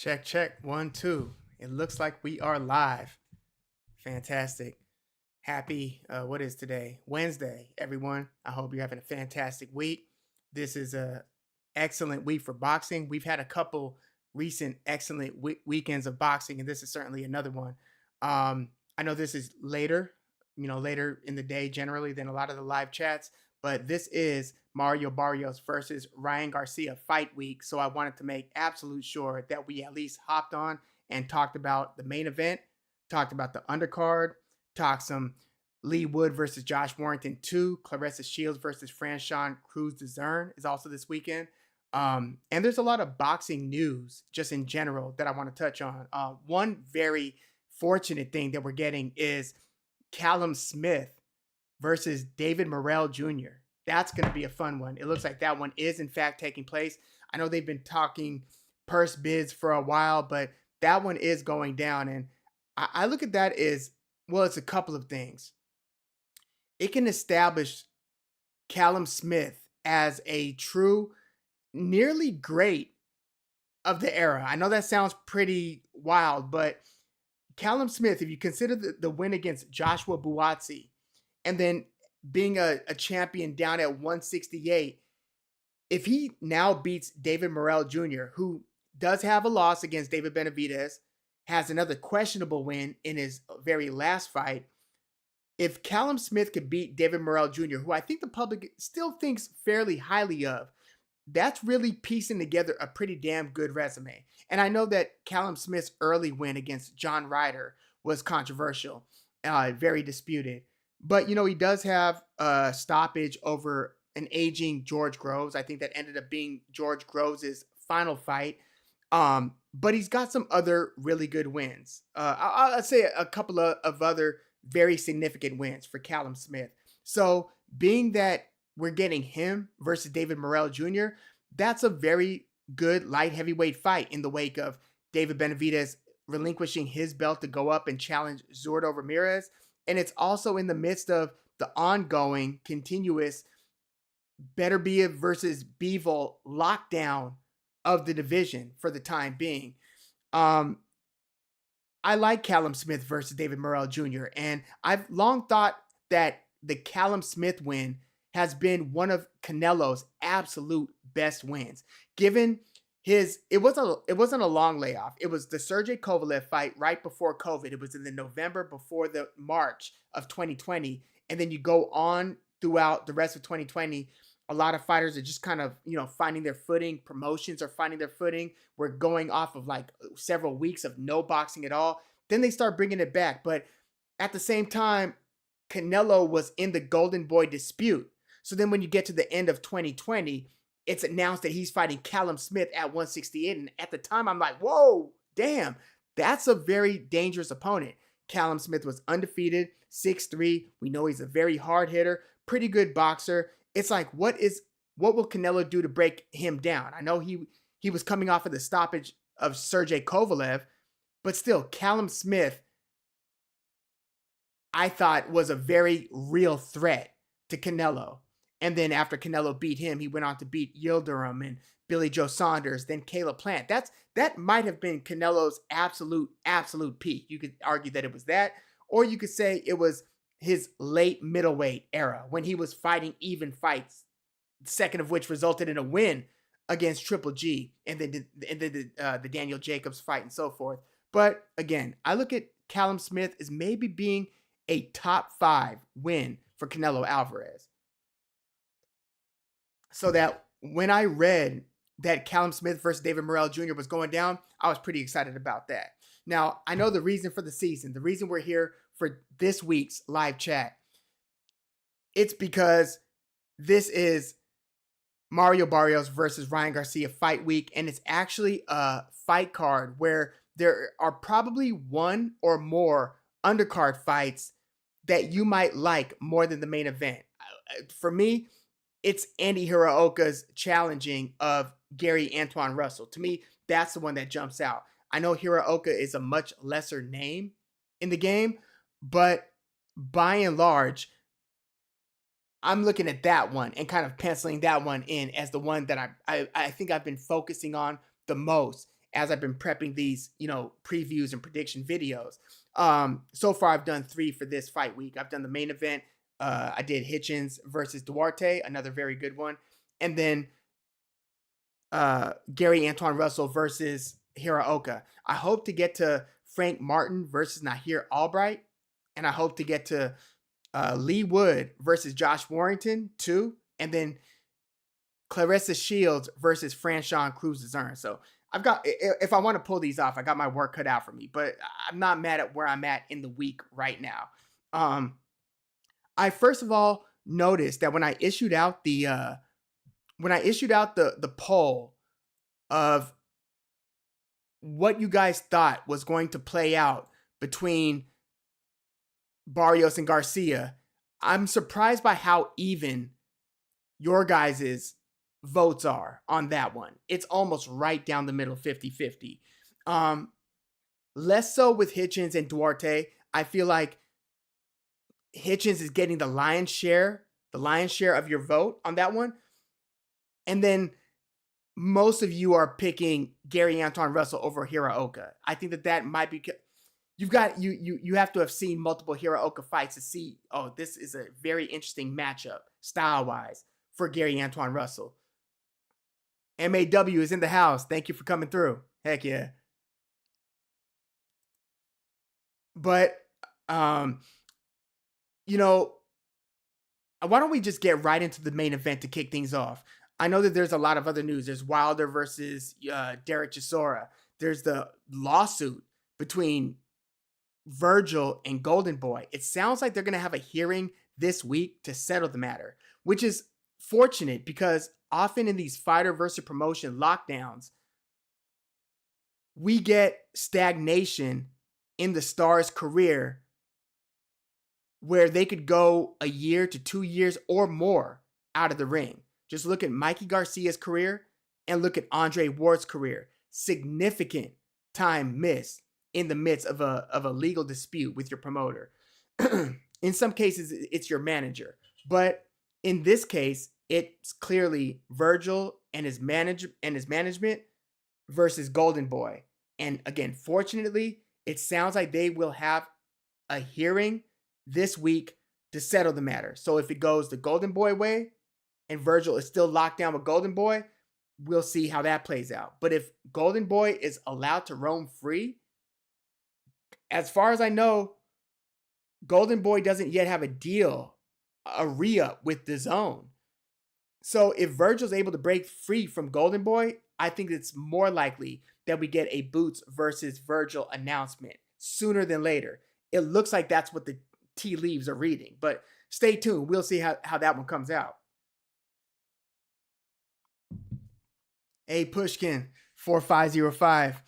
Check, check. One, two. It looks like we are live. Fantastic. Happy, what is today? Wednesday, everyone. I hope you're having a fantastic week. This is a excellent week for boxing. We've had a couple recent excellent weekends of boxing, and this is certainly another one. I know this is later, later in the day generally than a lot of the live chats, but this is Mario Barrios versus Ryan Garcia fight week. So I wanted to make absolute sure that we at least hopped on and talked about the main event, talked about the undercard, talked some Lee Wood versus Josh Warrington 2, Claressa Shields versus Franchon Cruz Dezern is also this weekend. And there's a lot of boxing news just in general that I want to touch on. One very fortunate thing that we're getting is Callum Smith versus David Morrell Jr. That's going to be a fun one. It looks like that one is in fact taking place. I know they've been talking purse bids for a while, but that one is going down. And I look at that as, well, it's a couple of things. It can establish Callum Smith as a true, nearly great of the era. I know that sounds pretty wild, but Callum Smith, if you consider the win against Joshua Buatsi, and then being a champion down at 168, if he now beats David Morrell Jr., who does have a loss against David Benavidez, has another questionable win in his very last fight. If Callum Smith could beat David Morrell Jr., who I think the public still thinks fairly highly of, that's really piecing together a pretty damn good resume. And I know that Callum Smith's early win against John Ryder was controversial, very disputed. But, he does have a stoppage over an aging George Groves. I think that ended up being George Groves' final fight. But he's got some other really good wins. I'll say a couple of other very significant wins for Callum Smith. So being that we're getting him versus David Morrell Jr., that's a very good light heavyweight fight in the wake of David Benavidez relinquishing his belt to go up and challenge Zurdo Ramirez. And it's also in the midst of the ongoing, continuous Beterbiev versus Bivol lockdown of the division for the time being. I like Callum Smith versus David Morrell Jr., and I've long thought that the Callum Smith win has been one of Canelo's absolute best wins. Given it wasn't a long layoff. It was the Sergey Kovalev fight right before COVID. It was in the November before the March of 2020. And then you go on throughout the rest of 2020. A lot of fighters are just kind of, finding their footing. Promotions are finding their footing. We're going off of like several weeks of no boxing at all. Then they start bringing it back. But at the same time, Canelo was in the Golden Boy dispute. So then when you get to the end of 2020, it's announced that he's fighting Callum Smith at 168. And at the time, I'm like, whoa, damn, that's a very dangerous opponent. Callum Smith was undefeated, 6'3". We know he's a very hard hitter, pretty good boxer. It's like, what will Canelo do to break him down? I know he was coming off of the stoppage of Sergey Kovalev, but still, Callum Smith, I thought, was a very real threat to Canelo. And then after Canelo beat him, he went on to beat Yildirim and Billy Joe Saunders, then Caleb Plant. That might have been Canelo's absolute peak. You could argue that it was that, or you could say it was his late middleweight era when he was fighting even fights, the second of which resulted in a win against Triple G, and then the Daniel Jacobs fight and so forth. But again, I look at Callum Smith as maybe being a top 5 win for Canelo Alvarez. So that when I read that Callum Smith versus David Morrell Jr. was going down, I was pretty excited about that. Now, I know the reason for the season, the reason we're here for this week's live chat, it's because this is Mario Barrios versus Ryan Garcia fight week, and it's actually a fight card where there are probably one or more undercard fights that you might like more than the main event. For me, it's Andy Hiraoka's challenging of Gary Antoine Russell. To me, that's the one that jumps out. I know Hiraoka is a much lesser name in the game, but by and large, I'm looking at that one and kind of penciling that one in as the one that I think I've been focusing on the most. as I've been prepping these, previews and prediction videos. So far I've done 3 for this fight week. I've done the main event. I did Hitchens versus Duarte, another very good one. And then Gary Antoine Russell versus Hiraoka. I hope to get to Frank Martin versus Nahir Albright. And I hope to get to Lee Wood versus Josh Warrington too. And then Claressa Shields versus Franchon Cruz-Azern. So I've got, if I want to pull these off, I got my work cut out for me, but I'm not mad at where I'm at in the week right now. I first of all noticed that when I issued out the poll of what you guys thought was going to play out between Barrios and Garcia, I'm surprised by how even your guys' votes are on that one. It's almost right down the middle, 50-50. Less so with Hitchens and Duarte. I feel like Hitchens is getting the lion's share of your vote on that one. And then most of you are picking Gary Antoine Russell over Hiraoka. I think that might be, you have to have seen multiple Hiraoka fights to see, oh, this is a very interesting matchup style-wise for Gary Antoine Russell. MAW is in the house. Thank you for coming through. Heck yeah. But, why don't we just get right into the main event to kick things off? I know that there's a lot of other news. There's Wilder versus Derek Chisora. There's the lawsuit between Virgil and Golden Boy. It sounds like they're going to have a hearing this week to settle the matter, which is fortunate because often in these fighter versus promotion lockdowns, we get stagnation in the star's career where they could go a year to 2 years or more out of the ring. Just look at Mikey Garcia's career and look at Andre Ward's career. Significant time missed in the midst of a legal dispute with your promoter. In some cases, it's your manager. But in this case, it's clearly Virgil and his management versus Golden Boy. And again, fortunately, it sounds like they will have a hearing this week to settle the matter. So if it goes the Golden Boy way and Virgil is still locked down with Golden Boy, we'll see how that plays out. But if Golden Boy is allowed to roam free, as far as I know, Golden Boy doesn't yet have a deal, a re-up with DAZN. So if Virgil's able to break free from Golden Boy, I think it's more likely that we get a Boots versus Virgil announcement sooner than later. It looks like that's what the tea leaves are reading, but stay tuned. We'll see how that one comes out. Hey, Pushkin 4505.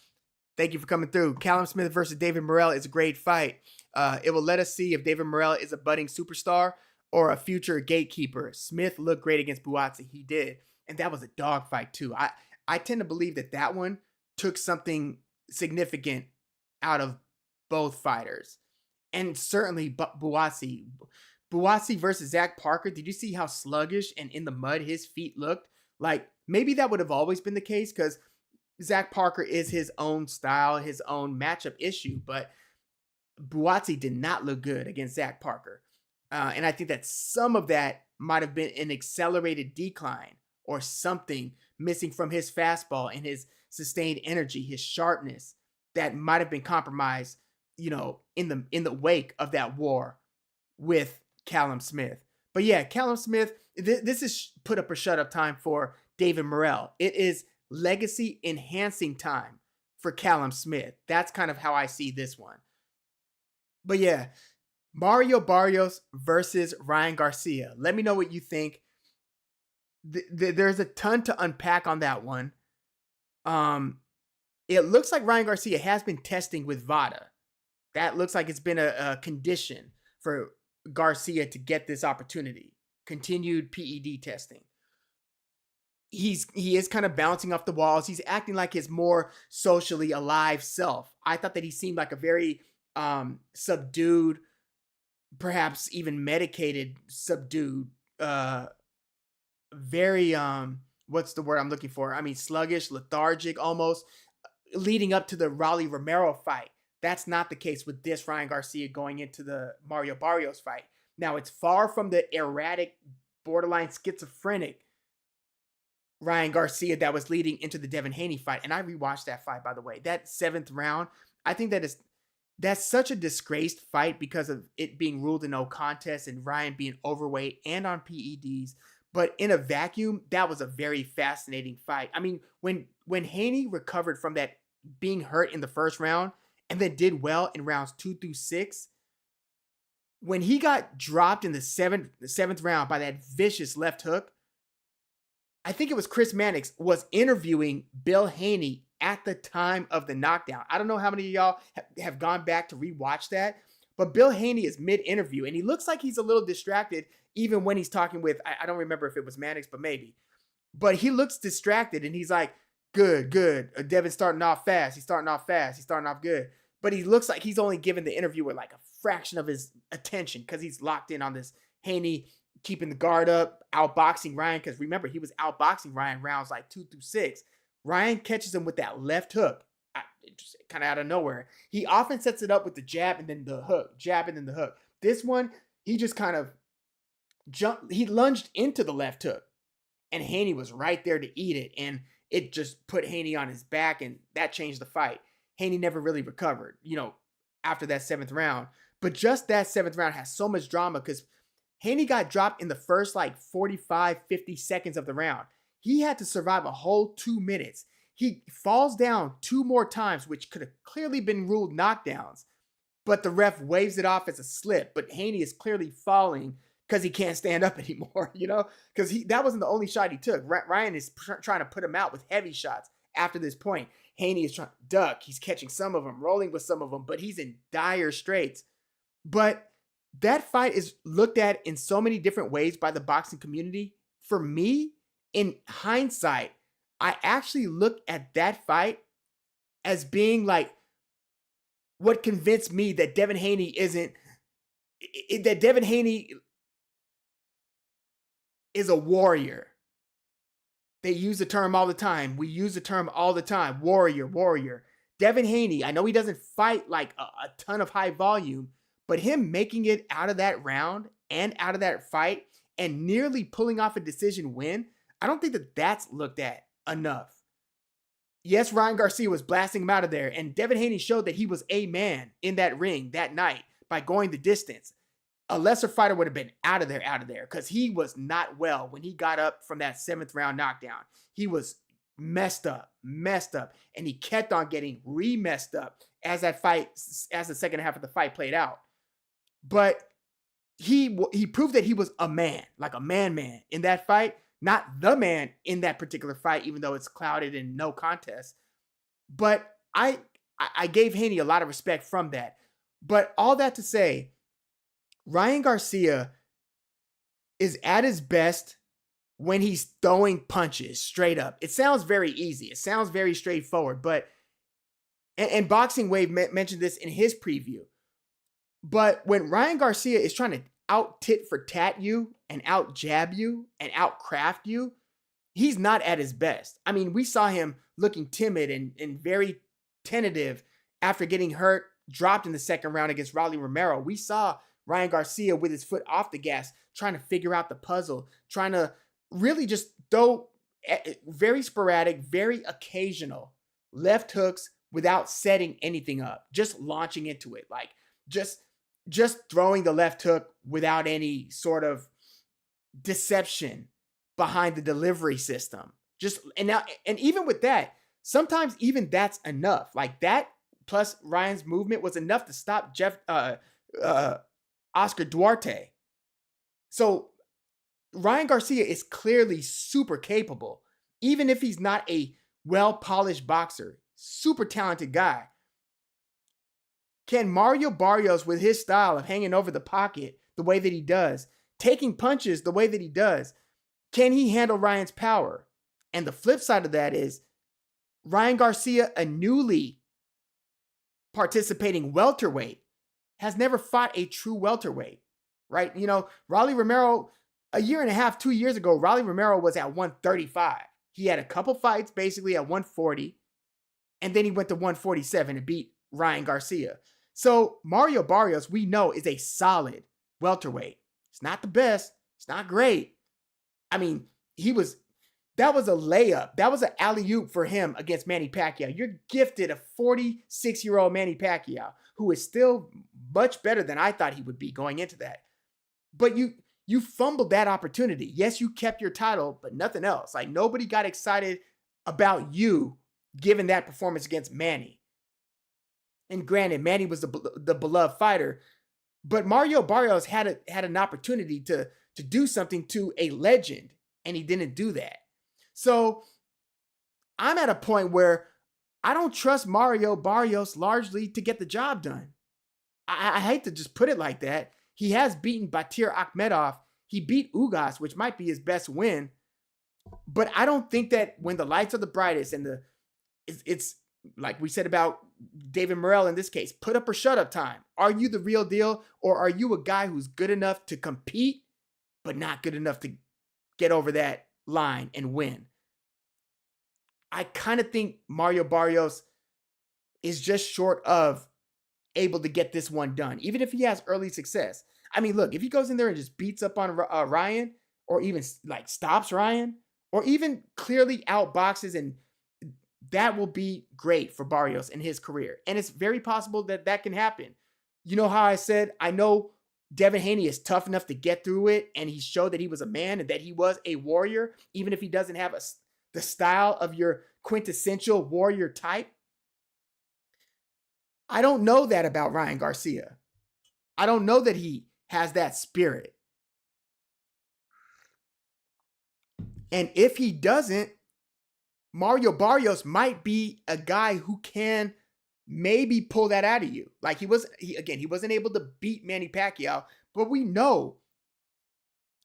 Thank you for coming through. Callum Smith versus David Morrell is a great fight. It will let us see if David Morrell is a budding superstar or a future gatekeeper. Smith looked great against Buatsi. He did. And that was a dog fight too. I tend to believe that one took something significant out of both fighters. And certainly Buatsi. Buatsi versus Zach Parker. Did you see how sluggish and in the mud his feet looked? Like, maybe that would have always been the case because Zach Parker is his own style, his own matchup issue. But Buatsi did not look good against Zach Parker. And I think that some of that might have been an accelerated decline or something missing from his fastball and his sustained energy, his sharpness that might have been compromised, in the wake of that war with Callum Smith. But yeah, Callum Smith, this is put up or shut up time for David Morrell. It is legacy enhancing time for Callum Smith. That's kind of how I see this one. But yeah, Mario Barrios versus Ryan Garcia. Let me know what you think. There's a ton to unpack on that one. It looks like Ryan Garcia has been testing with VADA. That looks like it's been a condition for Garcia to get this opportunity. Continued PED testing. He is kind of bouncing off the walls. He's acting like his more socially alive self. I thought that he seemed like a very subdued, perhaps even medicated, subdued, very what's the word I'm looking for? I mean, sluggish, lethargic almost. leading up to the Raleigh Romero fight. That's not the case with this Ryan Garcia going into the Mario Barrios fight. Now, it's far from the erratic, borderline schizophrenic Ryan Garcia that was leading into the Devin Haney fight. And I rewatched that fight, by the way. That 7th round, I think that's such a disgraced fight because of it being ruled a no contest and Ryan being overweight and on PEDs. But in a vacuum, that was a very fascinating fight. I mean, when Haney recovered from that being hurt in the first round and then did well in rounds 2 through 6, when he got dropped in the seventh round by that vicious left hook, I think it was Chris Mannix was interviewing Bill Haney at the time of the knockdown. I don't know how many of y'all have gone back to rewatch that, but Bill Haney is mid-interview, and he looks like he's a little distracted even when he's talking with, I don't remember if it was Mannix, but maybe. But he looks distracted, and he's like, good. Devin's starting off fast. He's starting off good. But he looks like he's only giving the interviewer like a fraction of his attention because he's locked in on this Haney keeping the guard up, outboxing Ryan. Because remember, he was outboxing Ryan rounds like 2 through 6. Ryan catches him with that left hook, just kind of out of nowhere. He often sets it up with the jab and then the hook, jab and then the hook. This one, he just kind of he lunged into the left hook, and Haney was right there to eat it, and it just put Haney on his back, and that changed the fight. Haney never really recovered, after that 7th round. But just that 7th round has so much drama because Haney got dropped in the first 45, 50 seconds of the round. He had to survive a whole 2 minutes. He falls down 2 more times, which could have clearly been ruled knockdowns. But the ref waves it off as a slip. But Haney is clearly falling because he can't stand up anymore, because that wasn't the only shot he took. Ryan is trying to put him out with heavy shots after this point. Haney is trying to duck. He's catching some of them, rolling with some of them, but he's in dire straits. But that fight is looked at in so many different ways by the boxing community. For me, in hindsight, I actually look at that fight as being what convinced me that Devin Haney is a warrior. They use the term all the time. We use the term all the time. Warrior. Devin Haney, I know he doesn't fight a ton of high volume, but him making it out of that round and out of that fight and nearly pulling off a decision win, I don't think that that's looked at enough. Yes, Ryan Garcia was blasting him out of there, and Devin Haney showed that he was a man in that ring that night by going the distance. A lesser fighter would have been out of there, because he was not well when he got up from that 7th round knockdown. He was messed up, and he kept on getting re-messed up as the second half of the fight played out. But he proved that he was a man, like a man in that fight, not the man in that particular fight, even though it's clouded in no contest. But I gave Haney a lot of respect from that. But all that to say, Ryan Garcia is at his best when he's throwing punches straight up. It sounds very easy. It sounds very straightforward, but and Boxing Wave mentioned this in his preview. But when Ryan Garcia is trying to out tit for tat you and out jab you and out craft you, he's not at his best. I mean, we saw him looking timid and very tentative after getting hurt, dropped in the 2nd round against Raleigh Romero. We saw Ryan Garcia with his foot off the gas, trying to figure out the puzzle, trying to really just throw very sporadic, very occasional left hooks without setting anything up, just launching into it, just throwing the left hook without any sort of deception behind the delivery system. And even with that, sometimes even that's enough. That plus Ryan's movement was enough to stop Oscar Duarte. So Ryan Garcia is clearly super capable, even if he's not a well-polished boxer, super talented guy. Can Mario Barrios, with his style of hanging over the pocket the way that he does, taking punches the way that he does, can he handle Ryan's power? And the flip side of that is Ryan Garcia, a newly participating welterweight, has never fought a true welterweight, right? Raleigh Romero, a year and a half, 2 years ago, Raleigh Romero was at 135. He had a couple fights basically at 140. And then he went to 147 and beat Ryan Garcia. So Mario Barrios, we know, is a solid welterweight. It's not the best. It's not great. I mean, that was a layup. That was an alley-oop for him against Manny Pacquiao. You're gifted a 46-year-old Manny Pacquiao, who is still much better than I thought he would be going into that. But you fumbled that opportunity. Yes, you kept your title, but nothing else. Like, nobody got excited about you given that performance against Manny. And granted, Manny was the beloved fighter, but Mario Barrios had an opportunity to do something to a legend, and he didn't do that. So I'm at a point where I don't trust Mario Barrios largely to get the job done. I hate to just put it like that. He has beaten Batir Akhmedov. He beat Ugas, which might be his best win. But I don't think that when the lights are the brightest and it's like we said about David Morrell in this case, put up or shut up time. Are you the real deal, or are you a guy who's good enough to compete but not good enough to get over that line and win? I kind of think Mario Barrios is just short of able to get this one done, even if he has early success. I mean, look, if he goes in there and just beats up on Ryan, or even like stops Ryan, or even clearly outboxes, and that will be great for Barrios in his career. And it's very possible that that can happen. You know how I said, I know Devin Haney is tough enough to get through it, and he showed that he was a man and that he was a warrior, even if he doesn't have the style of your quintessential warrior type. I don't know that about Ryan Garcia. I don't know that he has that spirit. And if he doesn't, Mario Barrios might be a guy who can maybe pull that out of you. Like he wasn't able to beat Manny Pacquiao, but we know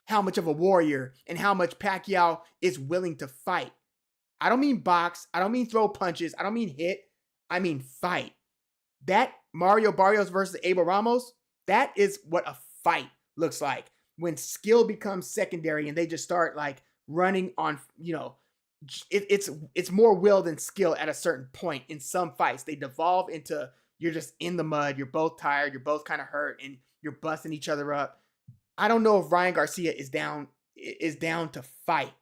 how much of a warrior and how much Pacquiao is willing to fight. I don't mean box. I don't mean throw punches. I don't mean hit. I mean fight. That Mario Barrios versus Abel Ramos, that is what a fight looks like when skill becomes secondary and they just start like running on, it's more will than skill at a certain point. In some fights, they devolve into you're just in the mud, you're both tired, you're both kind of hurt, and you're busting each other up. I don't know if Ryan Garcia is down to fight.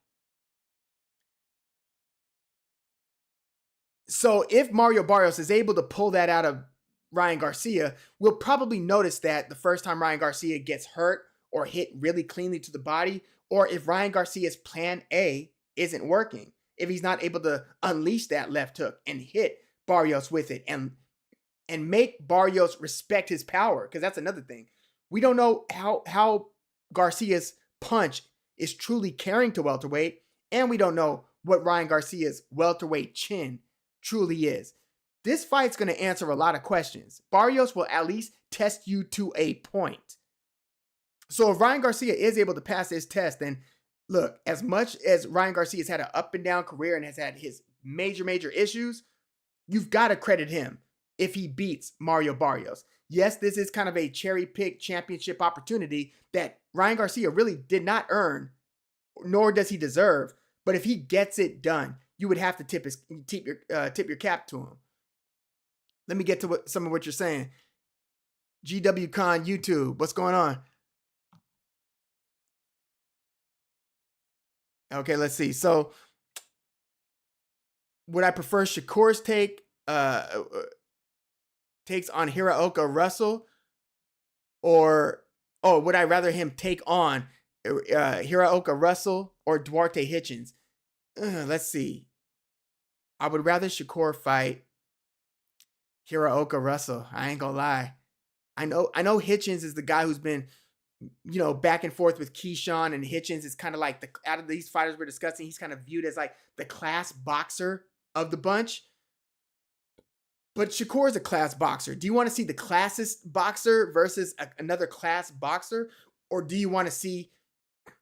So if Mario Barrios is able to pull that out of Ryan Garcia, we'll probably notice that the first time Ryan Garcia gets hurt or hit really cleanly to the body, or if Ryan Garcia's plan A isn't working, if he's not able to unleash that left hook and hit Barrios with it and make Barrios respect his power, because that's another thing. We don't know how Garcia's punch is truly carrying to welterweight, and we don't know what Ryan Garcia's welterweight chin truly is. This fight's going to answer a lot of questions. Barrios will at least test you to a point. So if Ryan Garcia is able to pass this test, then look, as much as Ryan Garcia's had an up and down career and has had his major issues, you've got to credit him if he beats Mario Barrios. Yes, this is kind of a cherry-pick championship opportunity that Ryan Garcia really did not earn, nor does he deserve. But if he gets it done, you would have to tip your cap to him. Let me get to some of what you're saying. GW Con YouTube, what's going on? Okay, let's see. So, would I prefer Shakur's takes on Hiraoka Russell, or would I rather him take on Hiraoka Russell or Duarte Hitchens? Let's see. I would rather Shakur fight Hiraoka Russell. I ain't gonna lie. I know Hitchens is the guy who's been, back and forth with Keyshawn, and Hitchens is kind of like out of these fighters we're discussing, he's kind of viewed as like the class boxer of the bunch. But Shakur is a class boxer. Do you want to see the classist boxer versus another class boxer? Or do you want to see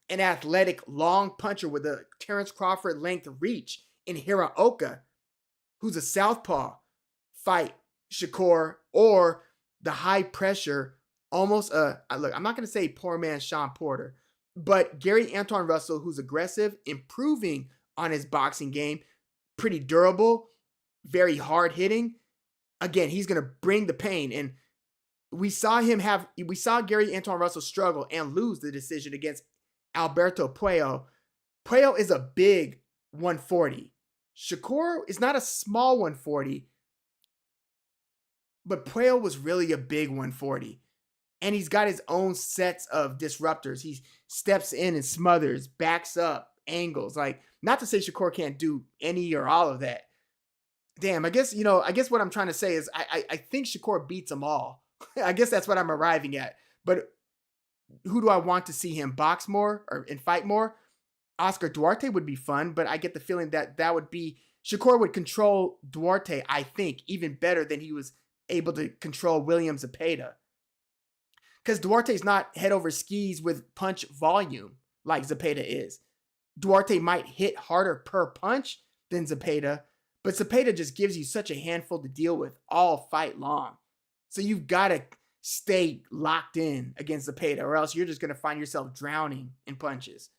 an athletic long puncher with a Terrence Crawford length reach in Hiraoka, who's a southpaw, fight Shakur, or the high pressure, almost look, I'm not going to say poor man Sean Porter, but Gary Antoine Russell, who's aggressive, improving on his boxing game, pretty durable, very hard hitting, again, he's going to bring the pain. And we saw Gary Antoine Russell struggle and lose the decision against Alberto Puello. Puello is a big 140. Shakur is not a small 140, but Puello was really a big 140. And he's got his own sets of disruptors. He steps in and smothers, backs up, angles. Like, not to say Shakur can't do any or all of that. Damn, I guess what I'm trying to say is I think Shakur beats them all. I guess that's what I'm arriving at. But who do I want to see him box more and fight more? Oscar Duarte would be fun, but I get the feeling that would be Shakur would control Duarte, I think, even better than he was able to control William Zepeda. Because Duarte's not head over skis with punch volume like Zepeda is. Duarte might hit harder per punch than Zepeda, but Zepeda just gives you such a handful to deal with all fight long. So you've got to stay locked in against Zepeda, or else you're just going to find yourself drowning in punches.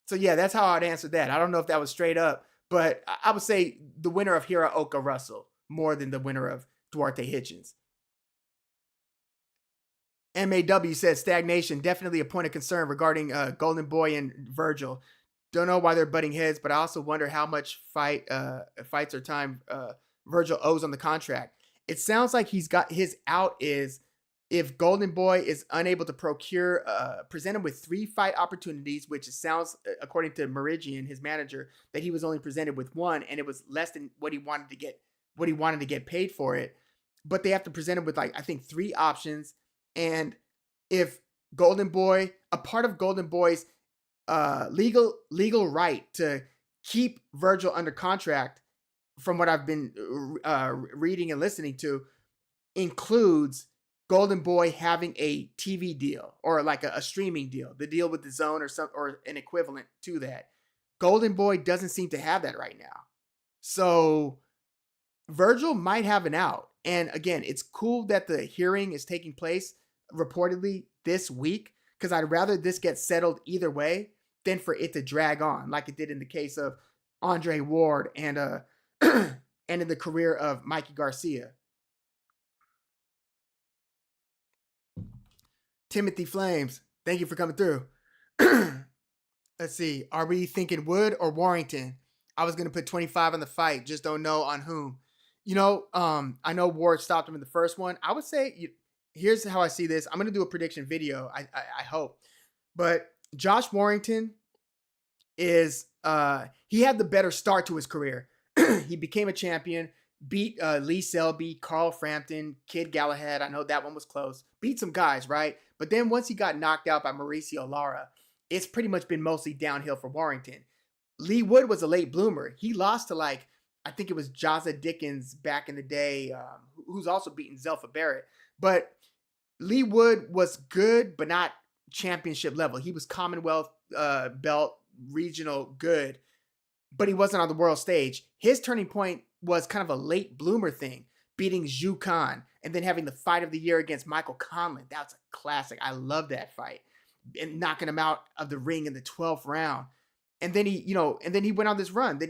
So yeah, that's how I'd answer that. I don't know if that was straight up, but I would say the winner of Hiraoka Russell more than the winner of Duarte Hitchens. MAW says stagnation, definitely a point of concern regarding Golden Boy and Virgil. Don't know why they're butting heads, but I also wonder how much fights or time Virgil owes on the contract. It sounds like he's got his out is if Golden Boy is unable to present him with 3 fight opportunities, which it sounds, according to Meridian, his manager, that he was only presented with 1, and it was less than what he wanted to get paid for it. But they have to present him with, like, I think 3 options. And if Golden Boy, a part of Golden Boy's legal right to keep Virgil under contract, from what I've been reading and listening to, includes Golden Boy having a TV deal or like a streaming deal, the deal with the Zone or an equivalent to that. Golden Boy doesn't seem to have that right now. So Virgil might have an out. And again, it's cool that the hearing is taking place reportedly this week, because I'd rather this get settled either way than for it to drag on like it did in the case of Andre Ward and and in the career of Mikey Garcia. Timothy Flames, thank you for coming through. Let's see. Are we thinking Wood or Warrington? I was going to put 25 on the fight. Just don't know on whom. I know Ward stopped him in the first one. I would say, here's how I see this. I'm going to do a prediction video, I hope. But Josh Warrington is, he had the better start to his career. He became a champion, beat Lee Selby, Carl Frampton, Kid Galahad. I know that one was close. Beat some guys, right? But then once he got knocked out by Mauricio Lara, it's pretty much been mostly downhill for Warrington. Lee Wood was a late bloomer. He lost to, like, I think it was Jazza Dickens back in the day, who's also beaten Zelfa Barrett. But Lee Wood was good, but not championship level. He was Commonwealth belt, regional good, but he wasn't on the world stage. His turning point was kind of a late bloomer thing, beating Zhu Khan and then having the fight of the year against Michael Conlan. That's a classic. I love that fight. And knocking him out of the ring in the 12th round. And then he went on this run.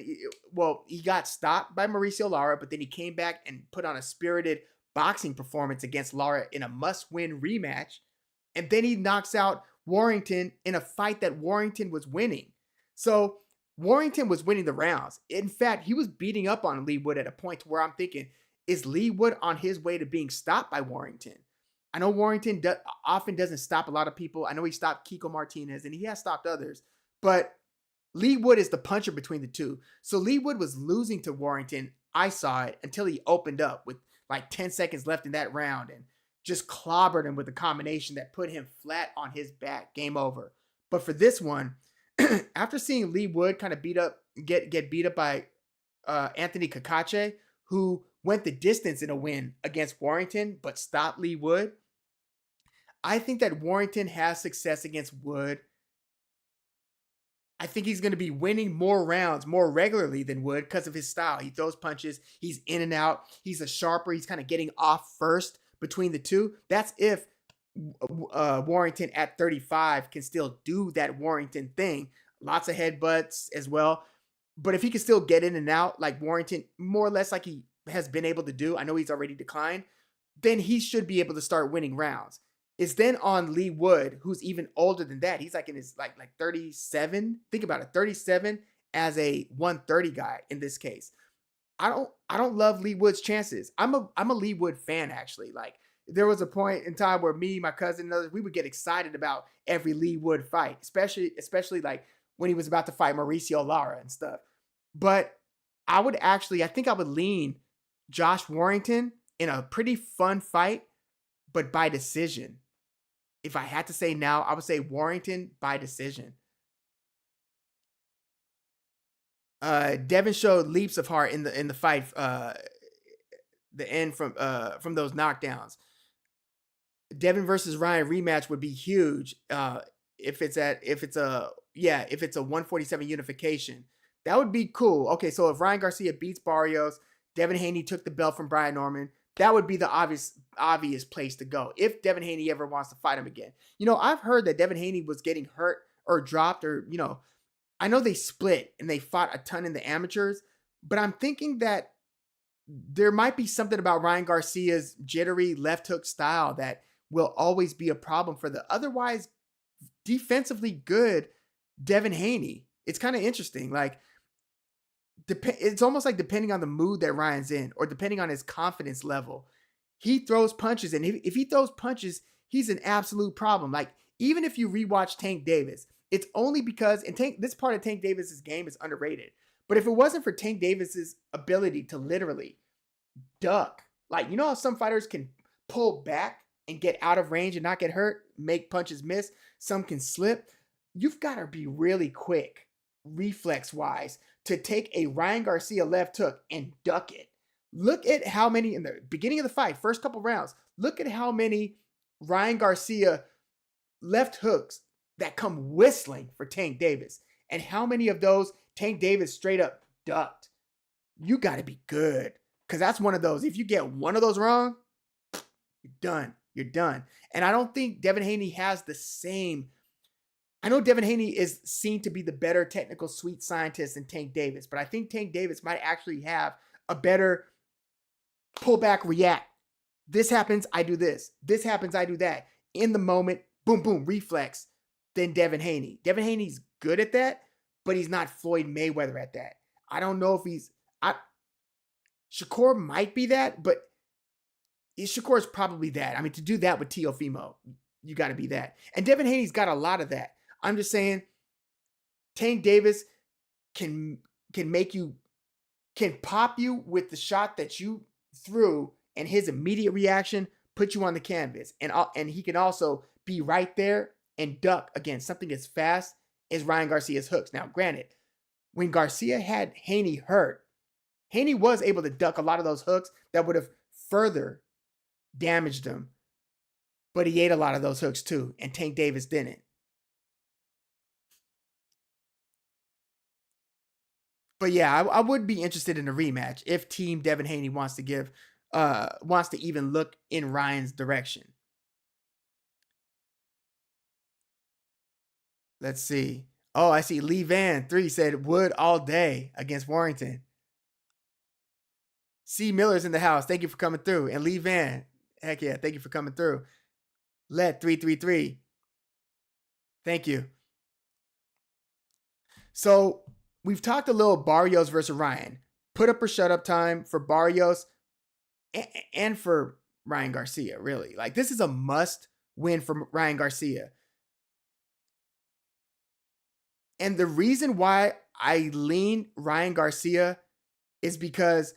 He got stopped by Mauricio Lara, but then he came back and put on a spirited boxing performance against Lara in a must-win rematch. And then he knocks out Warrington in a fight that Warrington was winning. So Warrington was winning the rounds. In fact, he was beating up on Lee Wood at a point to where I'm thinking, is Lee Wood on his way to being stopped by Warrington? I know Warrington often doesn't stop a lot of people. I know he stopped Kiko Martinez, and he has stopped others. But Lee Wood is the puncher between the two. So Lee Wood was losing to Warrington. I saw it until he opened up with like 10 seconds left in that round and just clobbered him with a combination that put him flat on his back. Game over. But for this one, after seeing Lee Wood kind of get beat up by Anthony Kakache, who went the distance in a win against Warrington, but stopped Lee Wood, I think that Warrington has success against Wood. I think he's going to be winning more rounds more regularly than Wood because of his style. He throws punches. He's in and out. He's a sharper. He's kind of getting off first between the two. That's if Warrington at 35 can still do that Warrington thing. Lots of headbutts as well. But if he can still get in and out like Warrington, more or less like he has been able to do, I know he's already declined, then he should be able to start winning rounds. It's then on Lee Wood, who's even older than that. He's like in his like 37. Think about it, 37 as a 130 guy in this case. I don't love Lee Wood's chances. I'm a Lee Wood fan actually. Like there was a point in time where me, my cousin, and others, we would get excited about every Lee Wood fight, especially like when he was about to fight Mauricio Lara and stuff. But I think I would lean Josh Warrington in a pretty fun fight, but by decision. If I had to say now, I would say Warrington by decision. Devin showed leaps of heart in the fight, the end from those knockdowns. Devin versus Ryan rematch would be huge. If it's a 147 unification, that would be cool. Okay, so if Ryan Garcia beats Barrios, Devin Haney took the belt from Brian Norman, that would be the obvious place to go if Devin Haney ever wants to fight him again. I've heard that Devin Haney was getting hurt or dropped, or I know they split and they fought a ton in the amateurs, but I'm thinking that there might be something about Ryan Garcia's jittery left hook style that will always be a problem for the otherwise defensively good Devin Haney. It's kind of interesting. Like, it's almost like depending on the mood that Ryan's in or depending on his confidence level, he throws punches. And if he throws punches, he's an absolute problem. Like, even if you rewatch Tank Davis, it's only because, and this part of Tank Davis's game is underrated. But if it wasn't for Tank Davis's ability to literally duck, like, how some fighters can pull back and get out of range and not get hurt, make punches miss, some can slip. You've got to be really quick, reflex-wise, to take a Ryan Garcia left hook and duck it. Look at how many, in the beginning of the fight, first couple rounds, look at how many Ryan Garcia left hooks that come whistling for Tank Davis, and how many of those Tank Davis straight up ducked. You got to be good, because that's one of those. If you get one of those wrong, you're done. You're done. And I don't think Devin Haney has the same. I know Devin Haney is seen to be the better technical sweet scientist than Tank Davis, but I think Tank Davis might actually have a better pullback react. This happens, I do this. This happens, I do that. In the moment, boom, boom, reflex, than Devin Haney. Devin Haney's good at that, but he's not Floyd Mayweather at that. I don't know if Shakur might be that, but Shakur's probably that. I mean, to do that with Teofimo, you got to be that. And Devin Haney's got a lot of that. I'm just saying, Tank Davis can pop you with the shot that you threw, and his immediate reaction put you on the canvas. And he can also be right there and duck against something as fast as Ryan Garcia's hooks. Now, granted, when Garcia had Haney hurt, Haney was able to duck a lot of those hooks that would have further damaged him. But he ate a lot of those hooks too, and Tank Davis didn't. But yeah, I would be interested in a rematch if Team Devin Haney wants to even look in Ryan's direction. Let's see. Oh, I see Lee Van 3 said Wood all day against Warrington. C. Miller's in the house. Thank you for coming through. And Lee Van, heck yeah, thank you for coming through. Let 333. Thank you. So we've talked a little Barrios versus Ryan. Put up or shut up time for Barrios and for Ryan Garcia, really. Like, this is a must win for Ryan Garcia. And the reason why I lean Ryan Garcia is because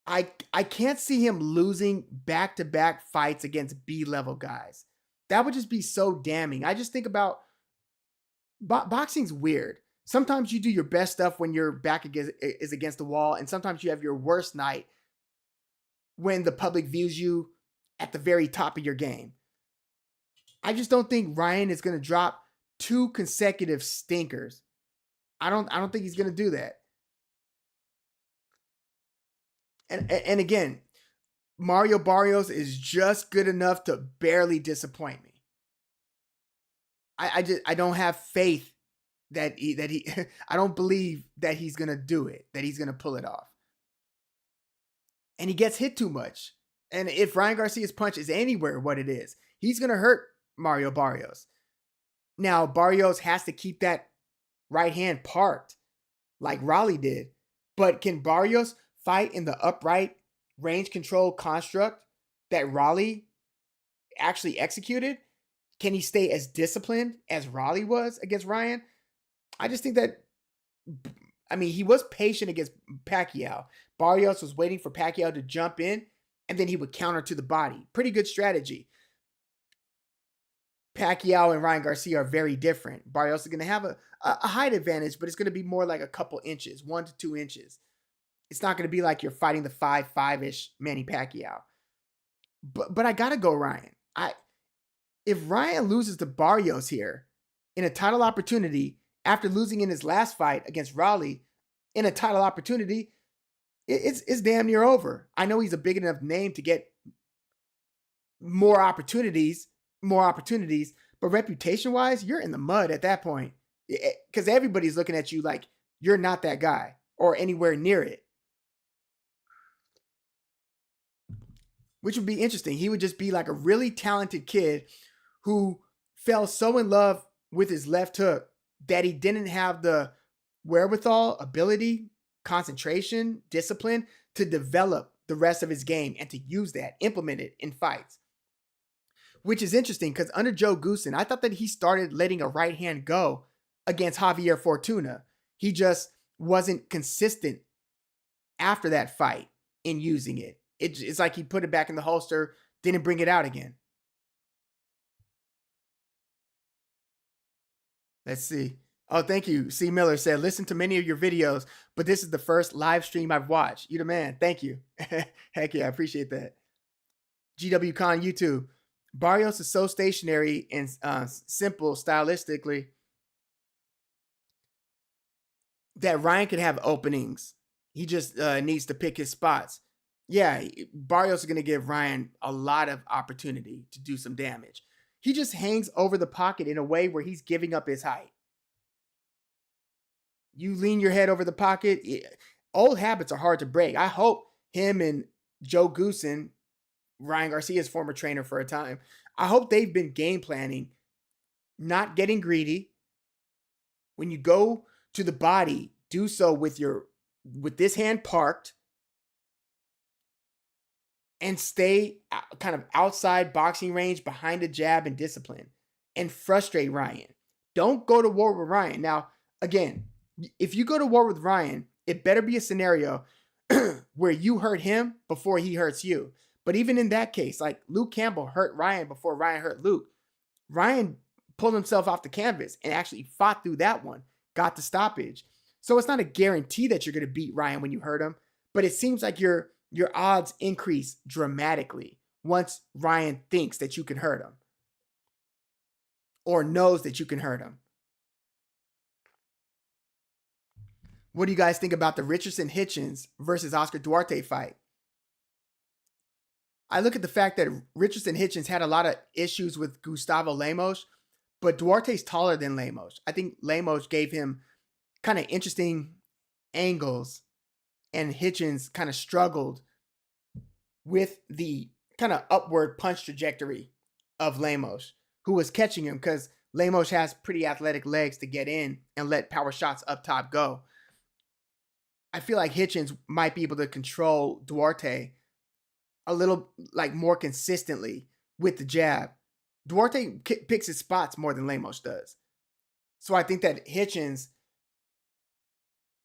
I can't see him losing back-to-back fights against B-level guys. That would just be so damning. I just think about boxing's weird. Sometimes you do your best stuff when your back is against the wall, and sometimes you have your worst night when the public views you at the very top of your game. I just don't think Ryan is going to drop 2 consecutive stinkers. I don't think he's going to do that. And again, Mario Barrios is just good enough to barely disappoint me. I don't have faith that he I don't believe that he's gonna do it, that he's gonna pull it off. And he gets hit too much. And if Ryan Garcia's punch is anywhere what it is, he's gonna hurt Mario Barrios. Now, Barrios has to keep that right hand parked like Raleigh did. But can Barrios fight in the upright range control construct that Raleigh actually executed? Can he stay as disciplined as Raleigh was against Ryan? I just think that, I mean, he was patient against Pacquiao. Barrios was waiting for Pacquiao to jump in, and then he would counter to the body. Pretty good strategy. Pacquiao and Ryan Garcia are very different. Barrios is going to have a height advantage, but it's going to be more like a couple inches, 1 to 2 inches. It's not going to be like you're fighting the 5'5"-ish Manny Pacquiao. But I got to go Ryan. If Ryan loses to Barrios here in a title opportunity after losing in his last fight against Raleigh in a title opportunity, it's damn near over. I know he's a big enough name to get more opportunities, but reputation-wise, you're in the mud at that point because everybody's looking at you like you're not that guy or anywhere near it. Which would be interesting. He would just be like a really talented kid who fell so in love with his left hook that he didn't have the wherewithal, ability, concentration, discipline to develop the rest of his game and to use that, implement it in fights. Which is interesting because under Joe Goosen, I thought that he started letting a right hand go against Javier Fortuna. He just wasn't consistent after that fight in using it. It's like he put it back in the holster, didn't bring it out again. Let's see. Oh, thank you. C. Miller said, listen to many of your videos, but this is the first live stream I've watched. You the man. Thank you. Heck yeah, I appreciate that. GW Con YouTube. Barrios is so stationary and simple stylistically that Ryan could have openings. He just needs to pick his spots. Yeah, Barrios is going to give Ryan a lot of opportunity to do some damage. He just hangs over the pocket in a way where he's giving up his height. You lean your head over the pocket. Old habits are hard to break. I hope him and Joe Goosen, Ryan Garcia's former trainer for a time, I hope they've been game planning, not getting greedy. When you go to the body, do so with this hand parked and stay kind of outside boxing range behind a jab and discipline and frustrate Ryan. Don't go to war with Ryan. Now, again, if you go to war with Ryan, it better be a scenario where you hurt him before he hurts you. But even in that case, like Luke Campbell hurt Ryan before Ryan hurt Luke. Ryan pulled himself off the canvas and actually fought through that one, got the stoppage. So it's not a guarantee that you're going to beat Ryan when you hurt him, but it seems like your odds increase dramatically once Ryan thinks that you can hurt him or knows that you can hurt him. What do you guys think about the Richardson-Hitchens versus Oscar Duarte fight? I look at the fact that Richardson-Hitchens had a lot of issues with Gustavo Lemos, but Duarte's taller than Lemos. I think Lemos gave him kind of interesting angles, and Hitchens kind of struggled with the kind of upward punch trajectory of Lemos, who was catching him because Lemos has pretty athletic legs to get in and let power shots up top go. I feel like Hitchens might be able to control Duarte a little like more consistently with the jab. Duarte picks his spots more than Lemos does. So I think that Hitchens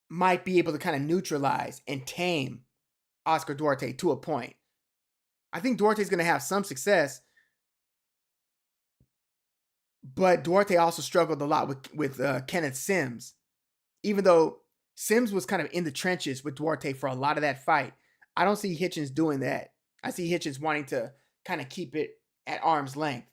might be able to kind of neutralize and tame Oscar Duarte to a point. I think Duarte's going to have some success, but Duarte also struggled a lot with Kenneth Sims. Even though Sims was kind of in the trenches with Duarte for a lot of that fight, I don't see Hitchens doing that. I see Hitchens wanting to kind of keep it at arm's length.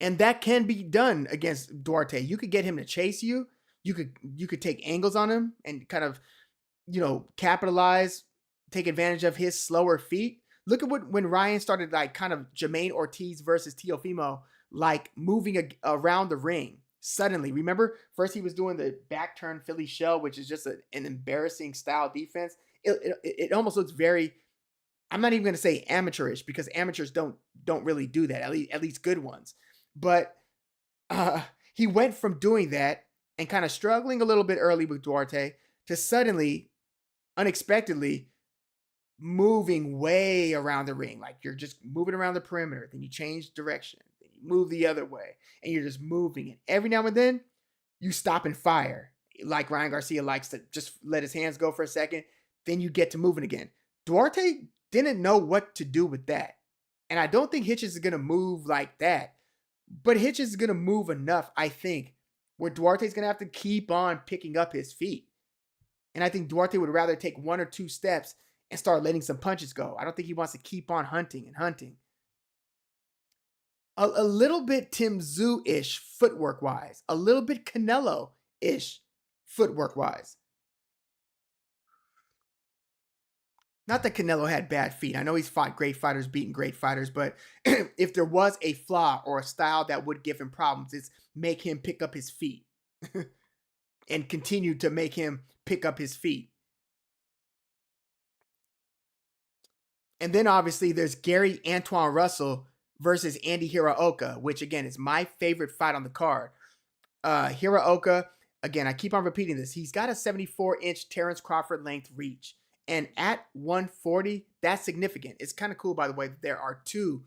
And that can be done against Duarte. You could get him to chase you. You could take angles on him and kind of, capitalize, take advantage of his slower feet. Look at when Ryan started like kind of Jermaine Ortiz versus Teofimo, like moving around the ring. Suddenly, remember, first he was doing the back turn Philly shell, which is just an embarrassing style defense. It almost looks very. I'm not even going to say amateurish because amateurs don't really do that. At least good ones. But uh, he went from doing that and kind of struggling a little bit early with Duarte to suddenly, unexpectedly, moving way around the ring. Like you're just moving around the perimeter. Then you change direction. Then you move the other way. And you're just moving. And every now and then, you stop and fire. Like Ryan Garcia likes to just let his hands go for a second. Then you get to moving again. Duarte didn't know what to do with that. And I don't think Hitchens is going to move like that. But Hitchens is going to move enough, I think, where Duarte's going to have to keep on picking up his feet. And I think Duarte would rather take 1 or 2 steps and start letting some punches go. I don't think he wants to keep on hunting and hunting. A little bit Tim Tszyu-ish footwork-wise. A little bit Canelo-ish footwork-wise. Not that Canelo had bad feet. I know he's fought great fighters, beaten great fighters, but if there was a flaw or a style that would give him problems, it's make him pick up his feet and continue to make him pick up his feet. And then obviously there's Gary Antoine Russell versus Andy Hiraoka, which again is my favorite fight on the card. Hiraoka, again, I keep on repeating this. He's got a 74-inch Terrence Crawford length reach. And at 140, that's significant. It's kind of cool, by the way, that there are 2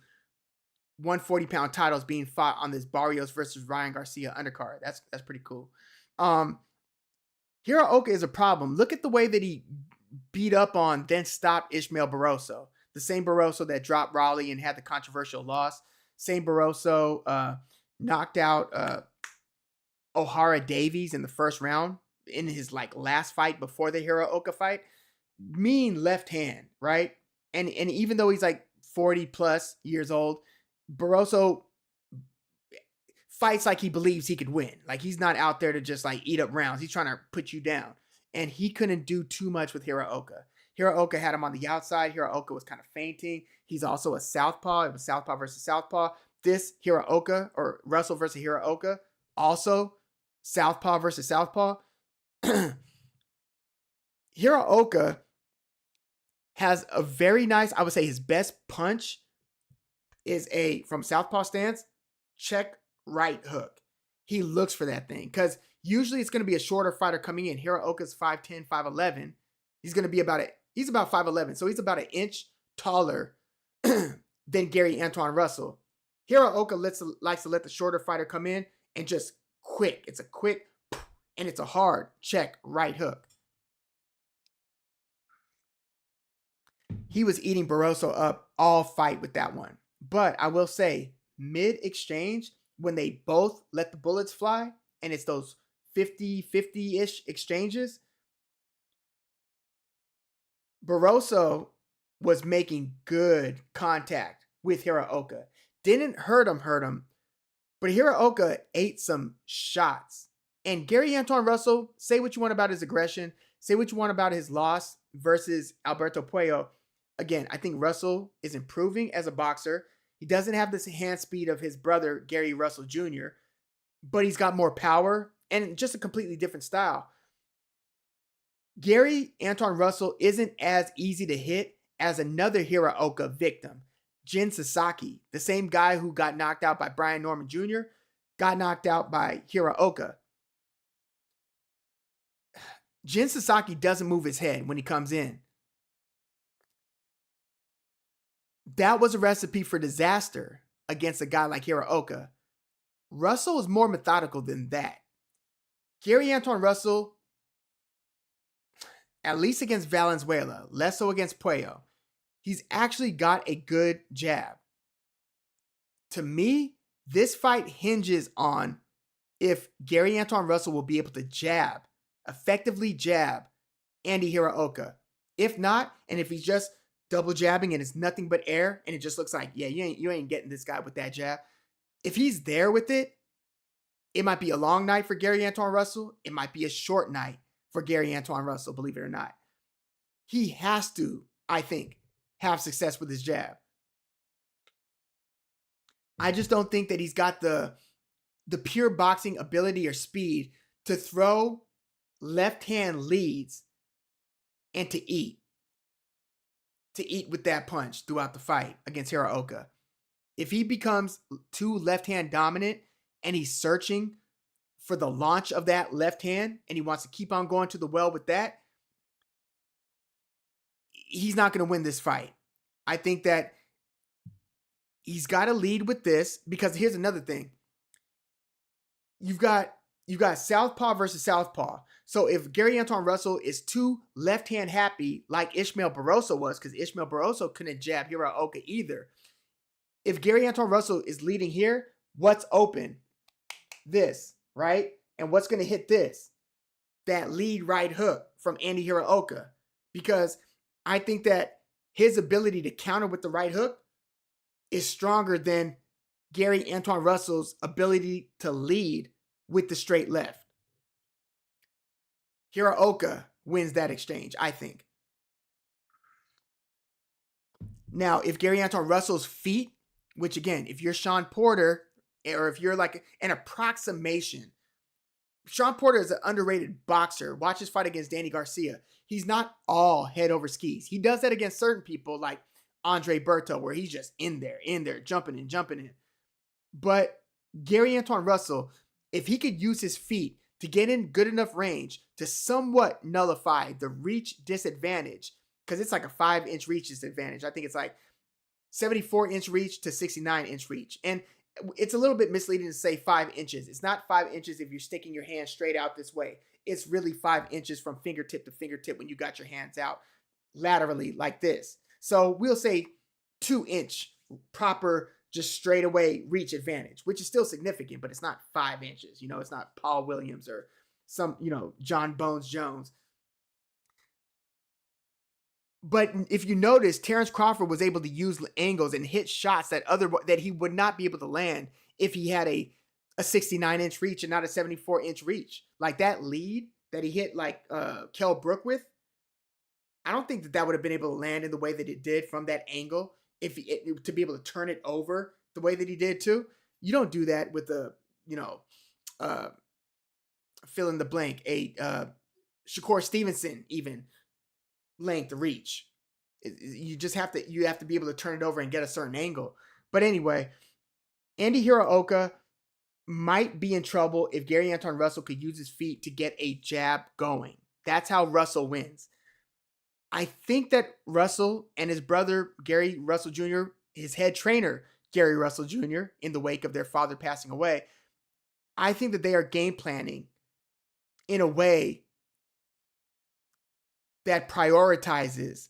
140-pound titles being fought on this Barrios versus Ryan Garcia undercard. That's pretty cool. Hiraoka is a problem. Look at the way that he beat up on, then stopped Ishmael Barroso. The same Barroso that dropped Raleigh and had the controversial loss. Same Barroso knocked out O'Hara Davies in the first round in his last fight before the Hiraoka fight. Mean left hand, right? And even though he's 40 plus years old, Barroso fights like he believes he could win. Like he's not out there to just eat up rounds. He's trying to put you down. And he couldn't do too much with Hiraoka. Hiraoka had him on the outside. Hiraoka was kind of fainting. He's also a southpaw. It was southpaw versus southpaw. This Hiraoka, or Russell versus Hiraoka, also southpaw versus southpaw. Hiraoka has a very nice, I would say his best punch is from southpaw stance, check right hook. He looks for that thing because usually it's going to be a shorter fighter coming in. Hiraoka's 5'10", 5'11". He's going to be he's about 5'11", so he's about an inch taller than Gary Antoine Russell. Hiraoka likes to let the shorter fighter come in and just quick. It's a quick and it's a hard check right hook. He was eating Barroso up all fight with that one. But I will say, mid-exchange, when they both let the bullets fly, and it's those 50-50-ish exchanges, Barroso was making good contact with Hiraoka. Didn't hurt him, but Hiraoka ate some shots. And Gary Antoine Russell, say what you want about his aggression, say what you want about his loss versus Alberto Puello. Again, I think Russell is improving as a boxer. He doesn't have this hand speed of his brother, Gary Russell Jr., but he's got more power and just a completely different style. Gary Antoine Russell isn't as easy to hit as another Hiraoka victim, Jin Sasaki, the same guy who got knocked out by Brian Norman Jr., got knocked out by Hiraoka. Jin Sasaki doesn't move his head when he comes in. That was a recipe for disaster against a guy like Hiraoka. Russell is more methodical than that. Gary Antoine Russell, at least against Valenzuela, less so against Puello, he's actually got a good jab. To me, this fight hinges on if Gary Antoine Russell will be able to effectively jab Andy Hiraoka. If not, and if he's just double jabbing and it's nothing but air, and it just looks like, yeah, you ain't getting this guy with that jab. If he's there with it, it might be a long night for Gary Antoine Russell. It might be a short night for Gary Antoine Russell, believe it or not. He has to, I think, have success with his jab. I just don't think that he's got the the pure boxing ability or speed to throw left hand leads and to eat with that punch throughout the fight against Hiraoka. If he becomes too left hand dominant and he's searching for the launch of that left hand and he wants to keep on going to the well with that, he's not going to win this fight. I think that he's got to lead with this, because here's another thing. You've got southpaw versus southpaw. So if Gary Antoine Russell is too left-hand happy like Ishmael Barroso was, because Ishmael Barroso couldn't jab Hiraoka either. If Gary Antoine Russell is leading here, what's open? This, right? And what's going to hit this? That lead right hook from Andy Hiraoka. Because I think that his ability to counter with the right hook is stronger than Gary Antoine Russell's ability to lead with the straight left. Hiraoka wins that exchange, I think. Now, if Gary Antoine Russell's feet, which again, if you're Sean Porter, or if you're like an approximation, Sean Porter is an underrated boxer. Watch his fight against Danny Garcia. He's not all head over skis. He does that against certain people like Andre Berto, where he's just in there, jumping in. But Gary Antoine Russell, if he could use his feet to get in good enough range to somewhat nullify the reach disadvantage, because it's like a 5-inch reach disadvantage. I think it's like 74-inch reach to 69-inch reach. And it's a little bit misleading to say 5 inches. It's not 5 inches if you're sticking your hand straight out this way. It's really 5 inches from fingertip to fingertip when you got your hands out laterally like this. So we'll say 2-inch proper, just straight away reach advantage, which is still significant, but it's not 5 inches. It's not Paul Williams or some, John Bones Jones. But if you notice, Terrence Crawford was able to use angles and hit shots that he would not be able to land if he had a 69-inch reach and not a 74-inch reach. Like that lead that he hit like Kell Brook with, I don't think that would have been able to land in the way that it did from that angle to be able to turn it over the way that he did too. You don't do that with fill in the blank, Shakur Stevenson even length reach. You have to be able to turn it over and get a certain angle. But anyway, Andy Hiraoka might be in trouble if Gary Antoine Russell could use his feet to get a jab going. That's how Russell wins. I think that Russell and his brother, Gary Russell Jr., his head trainer, Gary Russell Jr., in the wake of their father passing away, I think that they are game planning in a way that prioritizes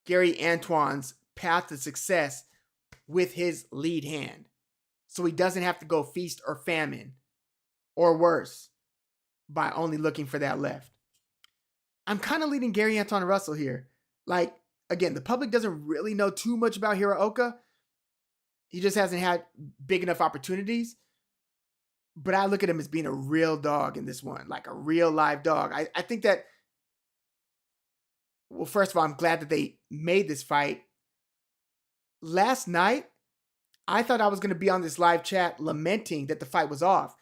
Gary Antoine's path to success with his lead hand. So he doesn't have to go feast or famine, or worse, by only looking for that left. I'm kind of leading Gary Antoine Russell here. Like, again, the public doesn't really know too much about Hiraoka. He just hasn't had big enough opportunities. But I look at him as being a real dog in this one, like a real live dog. I think that, well, first of all, I'm glad that they made this fight. Last night, I thought I was going to be on this live chat lamenting that the fight was off.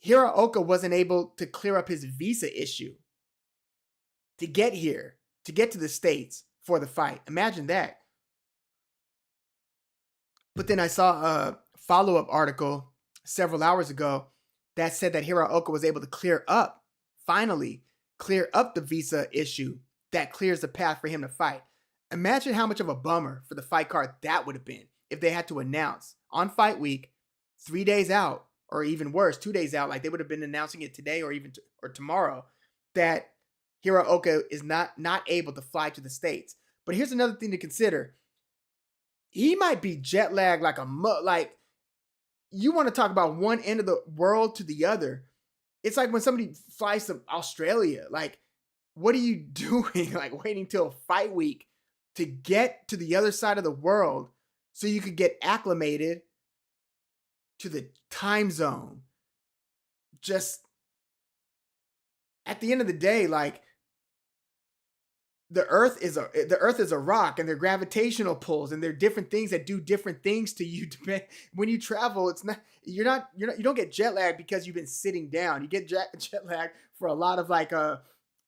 Hiraoka wasn't able to clear up his visa issue to get here, to get to the States for the fight. Imagine that. But then I saw a follow-up article several hours ago that said that Hiraoka was able to finally clear up the visa issue that clears the path for him to fight. Imagine how much of a bummer for the fight card that would have been if they had to announce on fight week, 3 days out, or even worse, 2 days out, like they would have been announcing it today or even or tomorrow, that Hiraoka is not able to fly to the States. But here's another thing to consider. He might be jet lagged like you want to talk about one end of the world to the other. It's like when somebody flies to Australia. Like, what are you doing? Like waiting till fight week to get to the other side of the world so you could get acclimated to the time zone. Just at the end of the day, like, the earth is a rock, and there are gravitational pulls, and there are different things that do different things to you. When you travel, it's not you don't get jet lag because you've been sitting down. You get jet lag for a lot of like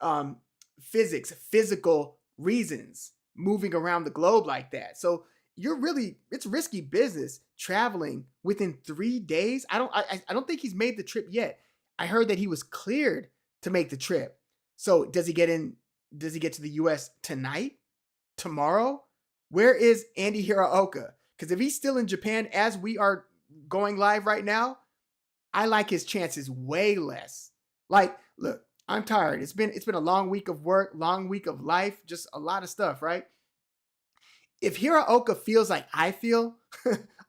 um physical reasons, moving around the globe like that. So it's risky business traveling within 3 days. I don't think he's made the trip yet. I heard that he was cleared to make the trip. So does he get to the US tonight? Tomorrow? Where is Andy Hiraoka? Because if he's still in Japan as we are going live right now, I like his chances way less. Like, look, I'm tired. It's been a long week of work, long week of life, just a lot of stuff, right? If Hiraoka feels like I feel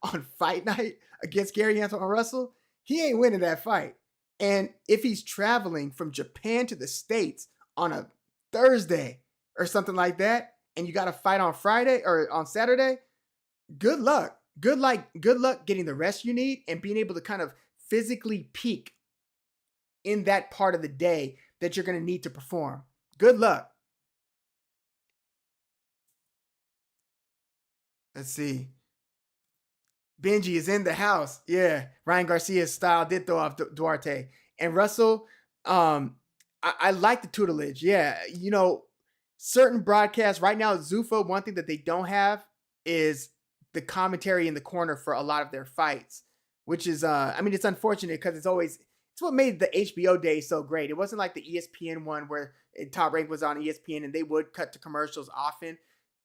on fight night against Gary Antoine Russell, he ain't winning that fight. And if he's traveling from Japan to the States on a Thursday or something like that, and you got to fight on Friday or on Saturday, good luck. Good luck getting the rest you need and being able to kind of physically peak in that part of the day that you're going to need to perform. Good luck. Let's see. Benji is in the house. Yeah, Ryan Garcia's style did throw off Duarte and Russell. I like the tutelage. Yeah, certain broadcasts right now, Zuffa. One thing that they don't have is the commentary in the corner for a lot of their fights, which is, I mean, it's unfortunate because it's what made the HBO days so great. It wasn't like the ESPN one where Top Rank was on ESPN and they would cut to commercials often.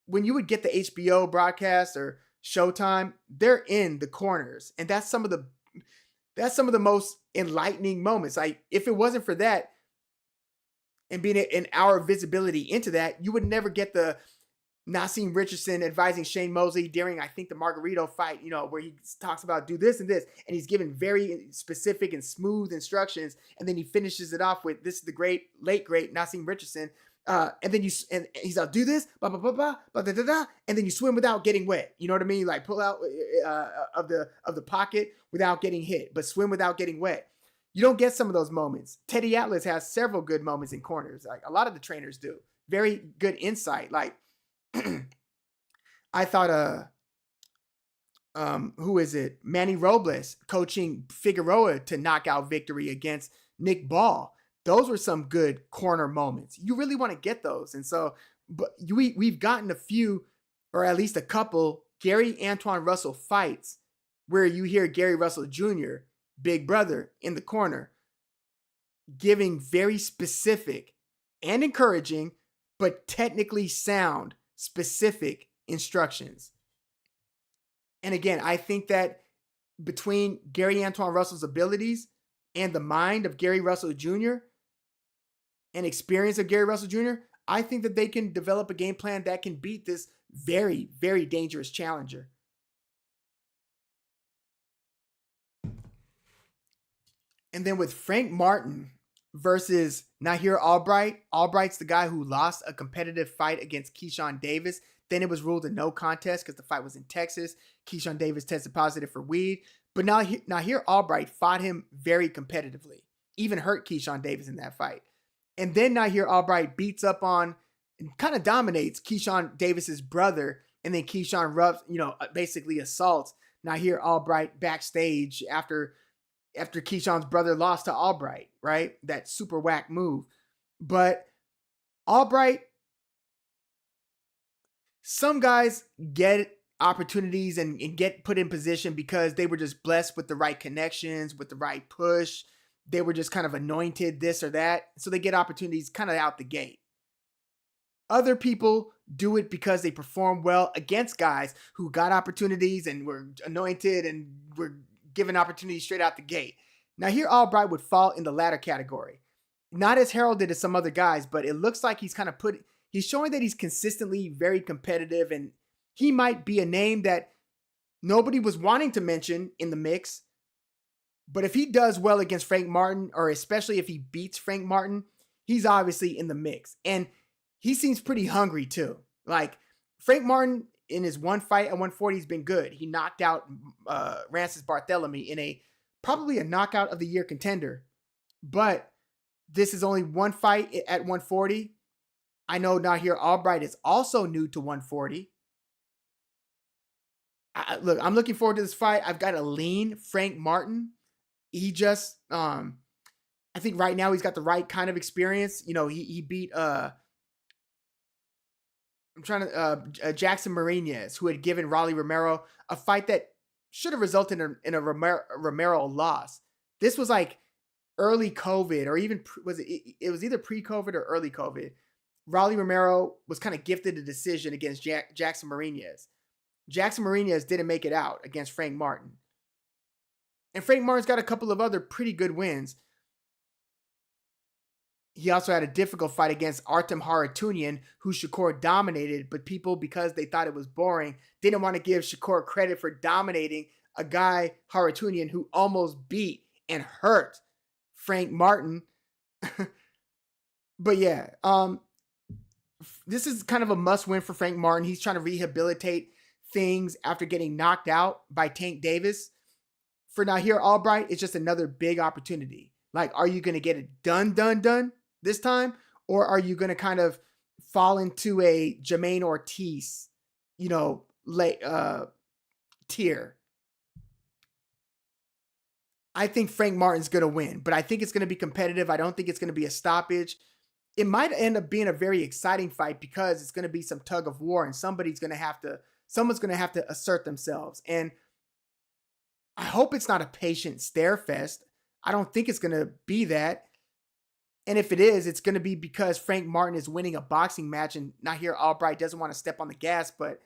When you would get the HBO broadcast or Showtime, they're in the corners, and that's some of the most enlightening moments. Like, if it wasn't for that and being in our visibility into that, you would never get the Nassim Richardson advising Shane Mosley during, I think, the Margarito fight, where he talks about do this and this, and he's given very specific and smooth instructions, and then he finishes it off with, "This is the late great Nassim Richardson." And then he's like, "Do this, blah blah blah blah, blah da da da," and then you swim without getting wet. You know what I mean? Like, pull out of the pocket without getting hit, but swim without getting wet. You don't get some of those moments. Teddy Atlas has several good moments in corners. Like, a lot of the trainers do. Very good insight. Like, I thought who is it? Manny Robles coaching Figueroa to knockout victory against Nick Ball. Those were some good corner moments. You really want to get those. And so, but we've gotten a few, or at least a couple, Gary Antoine Russell fights where you hear Gary Russell Jr., big brother, in the corner, giving very specific and encouraging, but technically sound, specific instructions. And again, I think that between Gary Antoine Russell's abilities and the mind of Gary Russell Jr., and experience of Gary Russell Jr., I think that they can develop a game plan that can beat this very, very dangerous challenger. And then with Frank Martin versus Nahir Albright, Albright's the guy who lost a competitive fight against Keyshawn Davis. Then it was ruled a no contest because the fight was in Texas. Keyshawn Davis tested positive for weed. But Nahir Albright fought him very competitively, even hurt Keyshawn Davis in that fight. And then Nahir Albright beats up on and kind of dominates Keyshawn Davis's brother. And then Keyshawn basically assaults Nahir Albright backstage after Keyshawn's brother lost to Albright, right? That super whack move. But Albright, some guys get opportunities and get put in position because they were just blessed with the right connections, with the right push. They were just kind of anointed this or that. So they get opportunities kind of out the gate. Other people do it because they perform well against guys who got opportunities and were anointed and were given opportunities straight out the gate. Now, here Albright would fall in the latter category. Not as heralded as some other guys, but it looks like he's showing that he's consistently very competitive, and he might be a name that nobody was wanting to mention in the mix. But if he does well against Frank Martin, or especially if he beats Frank Martin, he's obviously in the mix. And he seems pretty hungry too. Like, Frank Martin in his one fight at 140 has been good. He knocked out Rances Barthelemy in probably a knockout of the year contender. But this is only one fight at 140. I know Nahir Albright is also new to 140. Look, I'm looking forward to this fight. I've got a lean Frank Martin. He just, I think right now he's got the right kind of experience. You know, he beat I'm trying to Jackson Marinez, who had given Raleigh Romero a fight that should have resulted in a Romero loss. This was like early COVID, or even was it was either pre-COVID or early COVID. Raleigh Romero was kind of gifted a decision against Jackson Marinez. Jackson Marinez didn't make it out against Frank Martin. And Frank Martin's got a couple of other pretty good wins. He also had a difficult fight against Artem Haratunian, who Shakur dominated, but people, because they thought it was boring, didn't want to give Shakur credit for dominating a guy, Haratunian, who almost beat and hurt Frank Martin. But yeah, this is kind of a must-win for Frank Martin. He's trying to rehabilitate things after getting knocked out by Tank Davis. For Nahir Albright, it's just another big opportunity. Like, are you going to get it done this time? Or are you going to kind of fall into a Jermaine Ortiz, tier? I think Frank Martin's going to win, but I think it's going to be competitive. I don't think it's going to be a stoppage. It might end up being a very exciting fight because it's going to be some tug of war, and someone's going to have to assert themselves. And I hope it's not a patient stare fest. I don't think it's going to be that. And if it is, it's going to be because Frank Martin is winning a boxing match and Nahir Albright doesn't want to step on the gas, but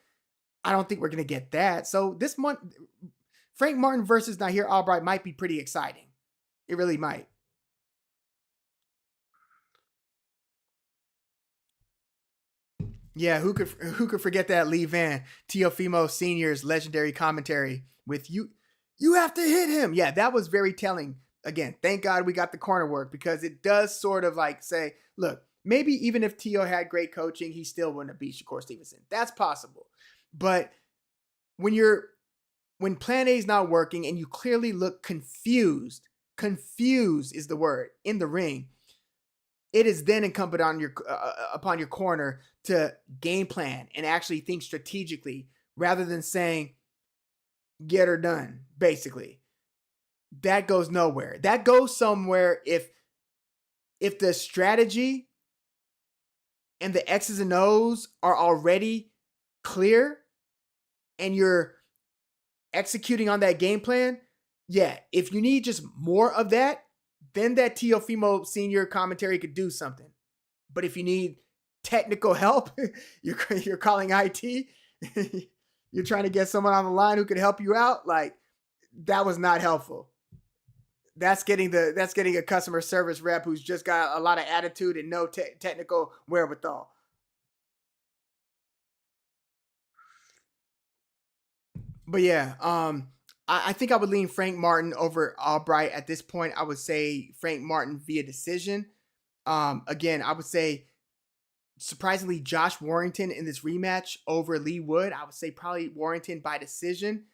I don't think we're going to get that. So this month, Frank Martin versus Nahir Albright might be pretty exciting. It really might. Yeah, who could forget that Lee Van, Teofimo Sr.'s legendary commentary with you have to hit him. Yeah, that was very telling. Again, thank God we got the corner work, because it does sort of like say, look, maybe even if Teo had great coaching, he still wouldn't have beat Shakur Stevenson. That's possible. But when plan A is not working and you clearly look confused is the word, in the ring, it is then incumbent on upon your corner to game plan and actually think strategically rather than saying, get her done, basically. That goes nowhere. That goes somewhere if the strategy and the X's and O's are already clear and you're executing on that game plan. Yeah, if you need just more of that, then that Teofimo Sr. commentary could do something. But if you need technical help, you're calling IT, you're trying to get someone on the line who could help you out, like, that was not helpful. That's getting a customer service rep who's just got a lot of attitude and no technical wherewithal. But yeah, I think I would lean Frank Martin over Albright at this point. I would say Frank Martin via decision. Again, I would say surprisingly Josh Warrington in this rematch over Lee Wood. I would say probably Warrington by decision.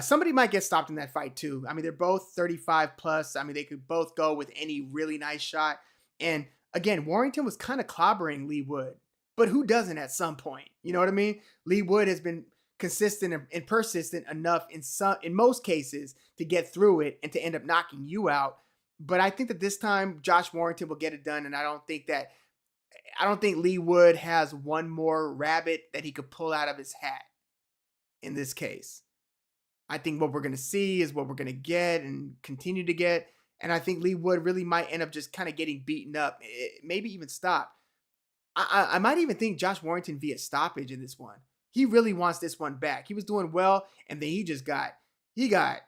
Somebody might get stopped in that fight too. I mean, they're both 35 plus. I mean, they could both go with any really nice shot. And again, Warrington was kind of clobbering Lee Wood, but who doesn't at some point? You know what I mean? Lee Wood has been consistent and persistent enough in most cases to get through it and to end up knocking you out. But I think that this time Josh Warrington will get it done, and I don't think Lee Wood has one more rabbit that he could pull out of his hat in this case. I think what we're going to see is what we're going to get and continue to get. And I think Lee Wood really might end up just kind of getting beaten up, maybe even stopped. I might even think Josh Warrington via stoppage in this one. He really wants this one back. He was doing well, and then he got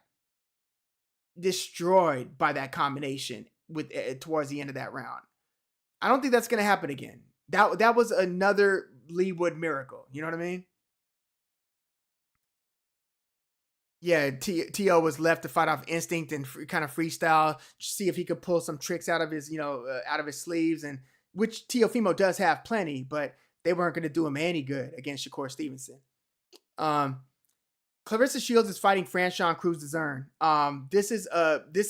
destroyed by that combination with towards the end of that round. I don't think that's going to happen again. That was another Lee Wood miracle. You know what I mean? Yeah, T.O. was left to fight off instinct and kind of freestyle, see if he could pull some tricks out of his, out of his sleeves, and which Teofimo does have plenty, but they weren't going to do him any good against Shakur Stevenson. Claressa Shields is fighting Franchon Cruz-Dezurn. This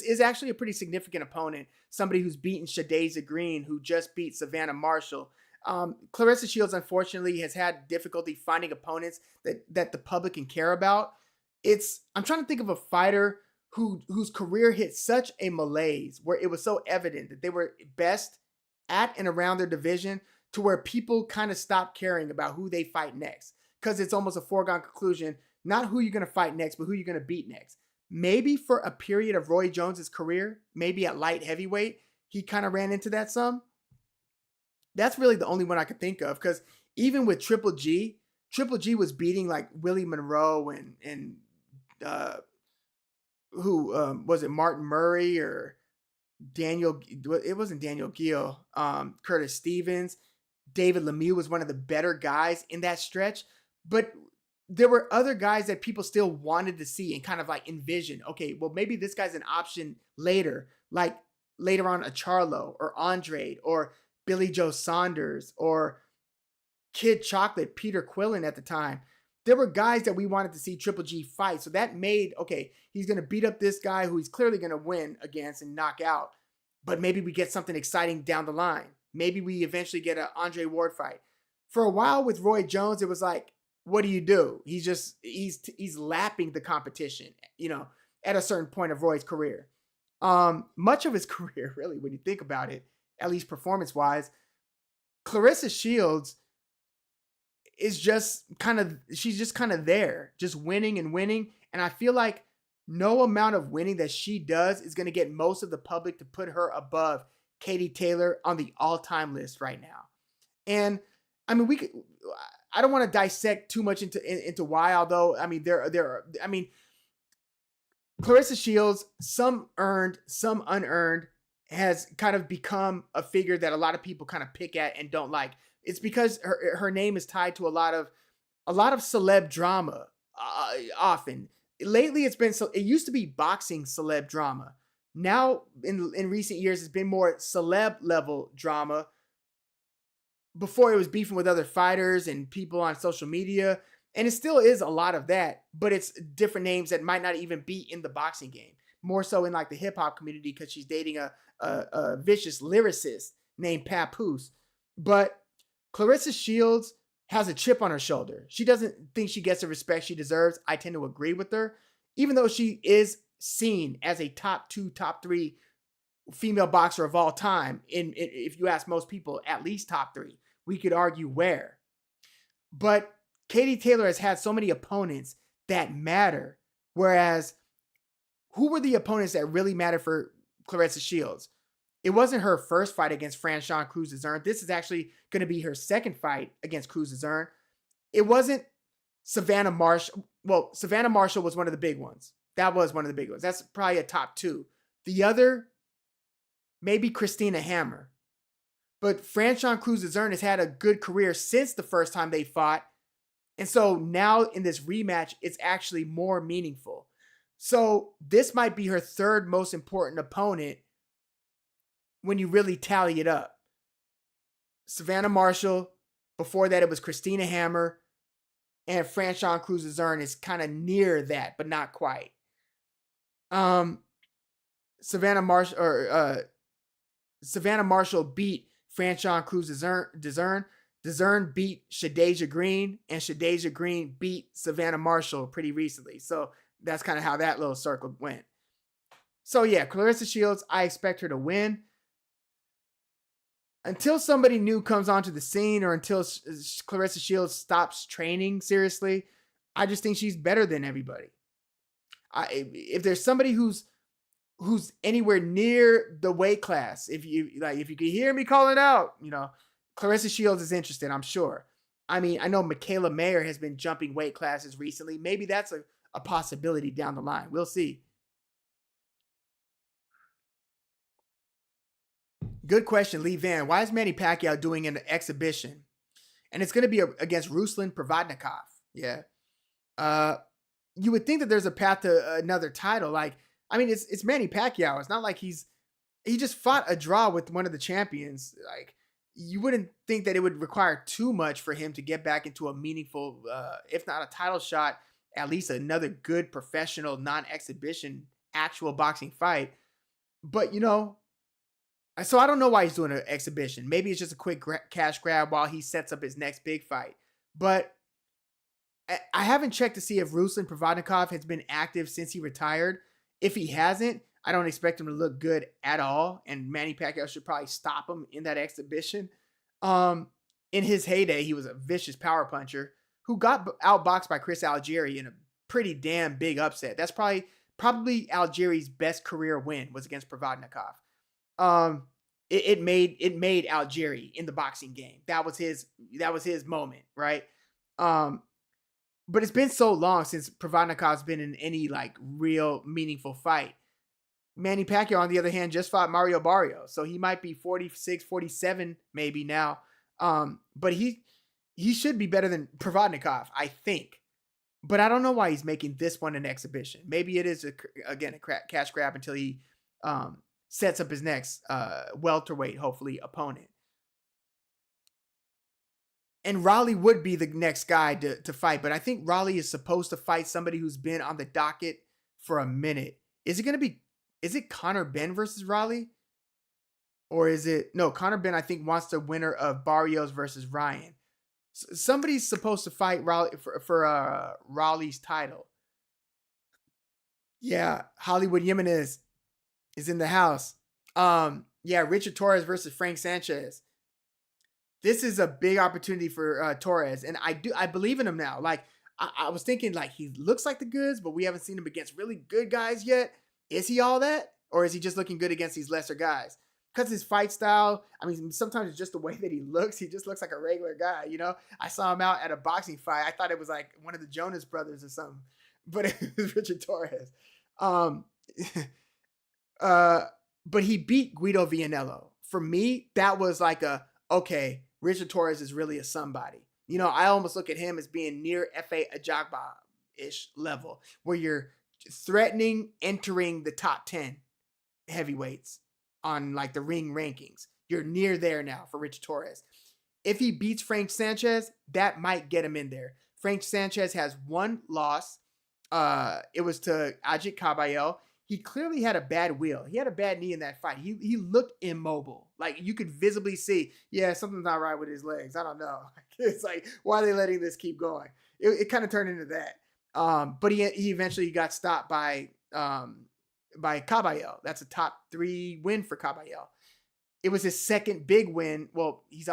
is actually a pretty significant opponent, somebody who's beaten Shadaza Green, who just beat Savannah Marshall. Claressa Shields, unfortunately, has had difficulty finding opponents that the public can care about. I'm trying to think of a fighter whose career hit such a malaise where it was so evident that they were best at and around their division to where people kind of stopped caring about who they fight next because it's almost a foregone conclusion, not who you're going to fight next, but who you're going to beat next. Maybe for a period of Roy Jones's career, maybe at light heavyweight, he kind of ran into that some. That's really the only one I could think of because even with Triple G was beating like Willie Monroe and who was it, Martin Murray or Daniel? It wasn't Daniel Gill. Curtis Stevens, David Lemieux was one of the better guys in that stretch, but there were other guys that people still wanted to see and kind of like envision. Okay, well maybe this guy's an option later, like later on a Charlo or Andrade or Billy Joe Saunders or Kid Chocolate, Peter Quillen at the time. There were guys that we wanted to see Triple G fight. So that made, okay, he's going to beat up this guy who he's clearly going to win against and knock out. But maybe we get something exciting down the line. Maybe we eventually get an Andre Ward fight. For a while with Roy Jones, it was like, what do you do? He's lapping the competition, at a certain point of Roy's career. Much of his career, really, when you think about it, at least performance-wise, Claressa Shields is just kind of there, just winning and winning. And I feel like no amount of winning that she does is going to get most of the public to put her above Katie Taylor on the all-time list right now. And I mean, I don't want to dissect too much into why, although, I mean, Claressa Shields, some earned, some unearned, has kind of become a figure that a lot of people kind of pick at and don't like. It's because her name is tied to a lot of celeb drama. Often lately, it used to be boxing celeb drama. Now, in recent years, it's been more celeb level drama. Before, it was beefing with other fighters and people on social media, and it still is a lot of that. But it's different names that might not even be in the boxing game. More so in like the hip hop community because she's dating a vicious lyricist named Papoose. But Claressa Shields has a chip on her shoulder. She doesn't think she gets the respect she deserves. I tend to agree with her, even though she is seen as a top 2, top 3 female boxer of all time. If you ask most people, at least top 3. We could argue where. But Katie Taylor has had so many opponents that matter, whereas who were the opponents that really mattered for Claressa Shields? It wasn't her first fight against Franchon Cruz-Dezurn. This is actually going to be her second fight against Cruz-Dezurn. It wasn't Savannah Marshall. Well, Savannah Marshall was one of the big ones. That was one of the big ones. That's probably a top 2. The other, maybe Christina Hammer. But Franchon Cruz-Dezurn has had a good career since the first time they fought. And so now in this rematch, it's actually more meaningful. So this might be her third most important opponent when you really tally it up. Savannah Marshall, before that it was Christina Hammer, and Franchon Cruz-Dezurn is kind of near that, but not quite. Savannah Marshall beat Franchon Cruz-Dezurn. Dezurn beat Shadeja Green, and Shadeja Green beat Savannah Marshall pretty recently. So that's kind of how that little circle went. So yeah, Claressa Shields, I expect her to win. Until somebody new comes onto the scene or until Claressa Shields stops training seriously, I just think she's better than everybody. If there's somebody who's anywhere near the weight class, if you can hear me calling out, Claressa Shields is interested, I'm sure. I mean, I know Michaela Mayer has been jumping weight classes recently. Maybe that's a possibility down the line. We'll see. Good question, Lee Van. Why is Manny Pacquiao doing an exhibition? And it's going to be against Ruslan Provodnikov. Yeah. You would think that there's a path to another title. It's Manny Pacquiao. It's not like he just fought a draw with one of the champions. You wouldn't think that it would require too much for him to get back into a meaningful, if not a title shot, at least another good professional non-exhibition actual boxing fight. But, So I don't know why he's doing an exhibition. Maybe it's just a quick cash grab while he sets up his next big fight. But I haven't checked to see if Ruslan Provodnikov has been active since he retired. If he hasn't, I don't expect him to look good at all. And Manny Pacquiao should probably stop him in that exhibition. In his heyday, he was a vicious power puncher who got outboxed by Chris Algieri in a pretty damn big upset. That's probably Algieri's best career win was against Provodnikov. It made Algieri in the boxing game. That was his moment, right? But it's been so long since Provodnikov's been in any like real meaningful fight. Manny Pacquiao, on the other hand, just fought Mario Barrios, so he might be 46, 47 maybe now. But he should be better than Provodnikov, I think. But I don't know why he's making this one an exhibition. Maybe it is again a cash grab until he sets up his next welterweight, hopefully, opponent. And Raleigh would be the next guy to fight, but I think Raleigh is supposed to fight somebody who's been on the docket for a minute. Is it Conor Benn versus Raleigh? Or is it, no, Conor Benn, I think, wants the winner of Barrios versus Ryan. Somebody's supposed to fight Raleigh for Raleigh's title. Yeah, Hollywood Jimenez is in the house. Yeah, Richard Torres versus Frank Sanchez. This is a big opportunity for Torres, and I believe in him now. Like I was thinking, like he looks like the goods, but we haven't seen him against really good guys yet. Is he all that, or is he just looking good against these lesser guys? Because his fight style, I mean, sometimes it's just the way that he looks. He just looks like a regular guy, you know. I saw him out at a boxing fight. I thought it was like one of the Jonas Brothers or something, but it was Richard Torres. But he beat Guido Vianello. For me, that was like okay, Richard Torres is really a somebody. You know, I almost look at him as being near F.A. Ajagba-ish level, where you're threatening entering the top 10 heavyweights on like the ring rankings. You're near there now for Richard Torres. If he beats Frank Sanchez, that might get him in there. Frank Sanchez has one loss. It was to Ajit Caballel. He clearly had a bad wheel. He had a bad knee in that fight. He looked immobile. Like you could visibly see, yeah, something's not right with his legs. I don't know. It's like, why are they letting this keep going? It kind of turned into that. But he eventually got stopped by Caballel. That's a top 3 win for Caballel. It was his second big win. Well, he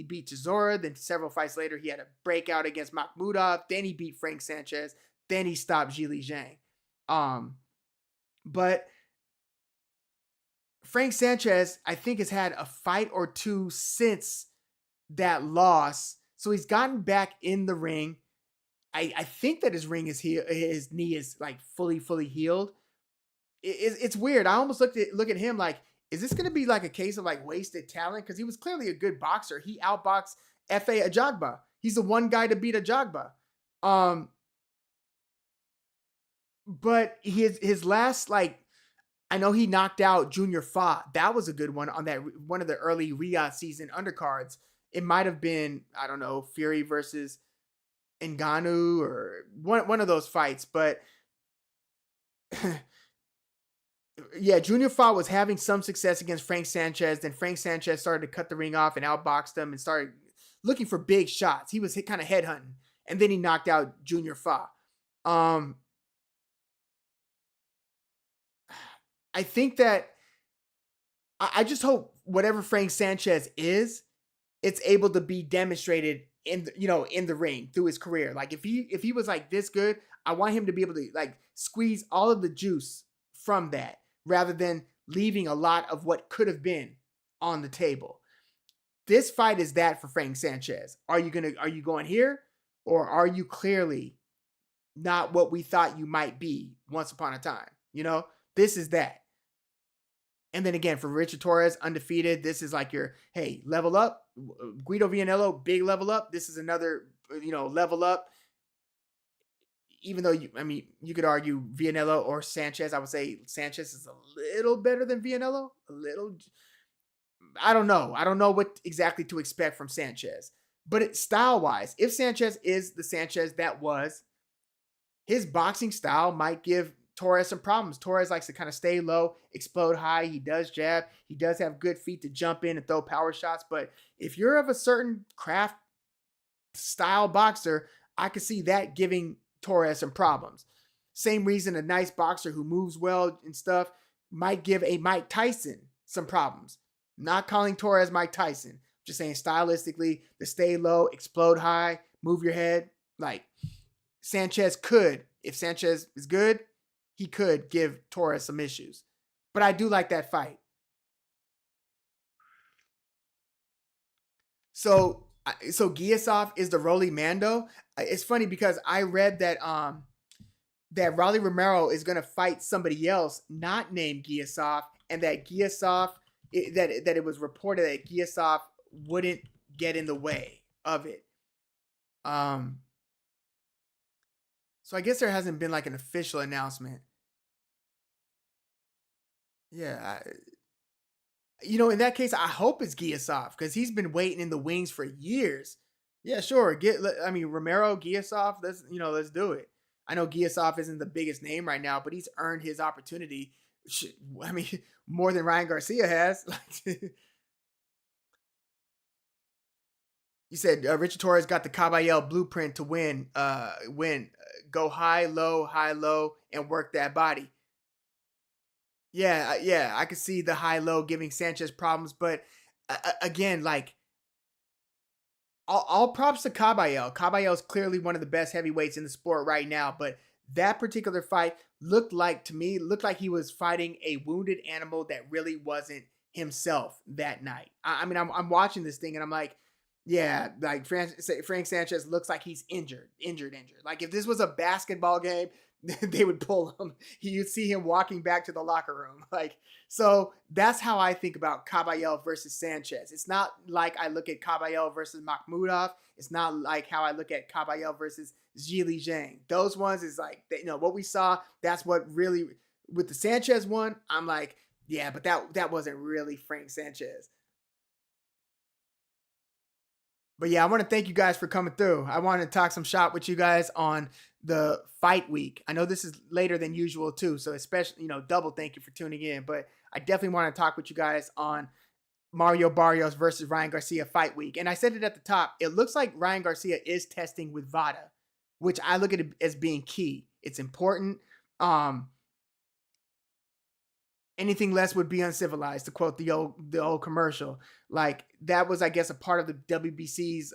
beat Chisora. Then several fights later, he had a breakout against Makhmudov. Then he beat Frank Sanchez. Then he stopped Zhilei Zhang. But Frank Sanchez, I think, has had a fight or two since that loss. So he's gotten back in the ring. I think that his knee is like fully healed. It's weird. I almost look at him like, is this going to be like a case of like wasted talent? Because he was clearly a good boxer. He outboxed F.A. Ajagba. He's the one guy to beat Ajagba. But his last, like, I know he knocked out Junior Fa. That was a good one on that one of the early Riyadh season undercards. It might have been, I don't know, Fury versus Ngannou or one of those fights. But yeah, Junior Fa was having some success against Frank Sanchez. Then Frank Sanchez started to cut the ring off and outboxed him and started looking for big shots. He was kind of headhunting. And then he knocked out Junior Fa. I think that I just hope whatever Frank Sanchez is, it's able to be demonstrated in the ring through his career. Like if he was like this good, I want him to be able to like squeeze all of the juice from that rather than leaving a lot of what could have been on the table. This fight is that for Frank Sanchez. Are you going here, or are you clearly not what we thought you might be once upon a time? You know, this is that. And then again, for Richard Torres, undefeated, this is like your, hey, level up. Guido Vianello, big level up. This is another, level up. Even though, you could argue Vianello or Sanchez. I would say Sanchez is a little better than Vianello. A little. I don't know. I don't know what exactly to expect from Sanchez. But style-wise, if Sanchez is the Sanchez that was, his boxing style might give Torres some problems. Torres likes to kind of stay low, explode high. He does jab. He does have good feet to jump in and throw power shots. But if you're of a certain craft style boxer, I could see that giving Torres some problems. Same reason a nice boxer who moves well and stuff might give a Mike Tyson some problems. Not calling Torres Mike Tyson. Just saying stylistically, to stay low, explode high, move your head. Like Sanchez could, if Sanchez is good, he could give Torres some issues. But I do like that fight. So Giasov is the Rolly Mando. It's funny because I read that that Rolly Romero is going to fight somebody else not named Giasov, and that Giasov that it was reported that Giasov wouldn't get in the way of it. So I guess there hasn't been like an official announcement. Yeah, in that case, I hope it's Giasov because he's been waiting in the wings for years. Yeah, sure. Romero, Giasov. Let's do it. I know Giasov isn't the biggest name right now, but he's earned his opportunity. I mean, more than Ryan Garcia has. You said Richard Torres got the Caballel blueprint to win. Go high, low, and work that body. Yeah, I could see the high low giving Sanchez problems, but again, like all props to Caballel. Caballel is clearly one of the best heavyweights in the sport right now, but that particular fight looked like he was fighting a wounded animal that really wasn't himself that night. I'm watching this thing and I'm like, yeah, like Frank Sanchez looks like he's injured. Like if this was a basketball game, they would pull him. You'd see him walking back to the locker room. So that's how I think about Caballel versus Sanchez. It's not like I look at Caballel versus Makhmudov. It's not like how I look at Caballel versus Zhili Zhang. Those ones is like, what we saw. That's what really, with the Sanchez one, I'm like, yeah, but that wasn't really Frank Sanchez. But yeah, I want to thank you guys for coming through. I want to talk some shop with you guys on the fight week. I know this is later than usual too, so especially, double thank you for tuning in. But I definitely want to talk with you guys on Mario Barrios versus Ryan Garcia fight week. And I said it at the top, it looks like Ryan Garcia is testing with VADA, which I look at it as being key. It's important. Anything less would be uncivilized, to quote the old commercial. Like that was, I guess, a part of the WBC's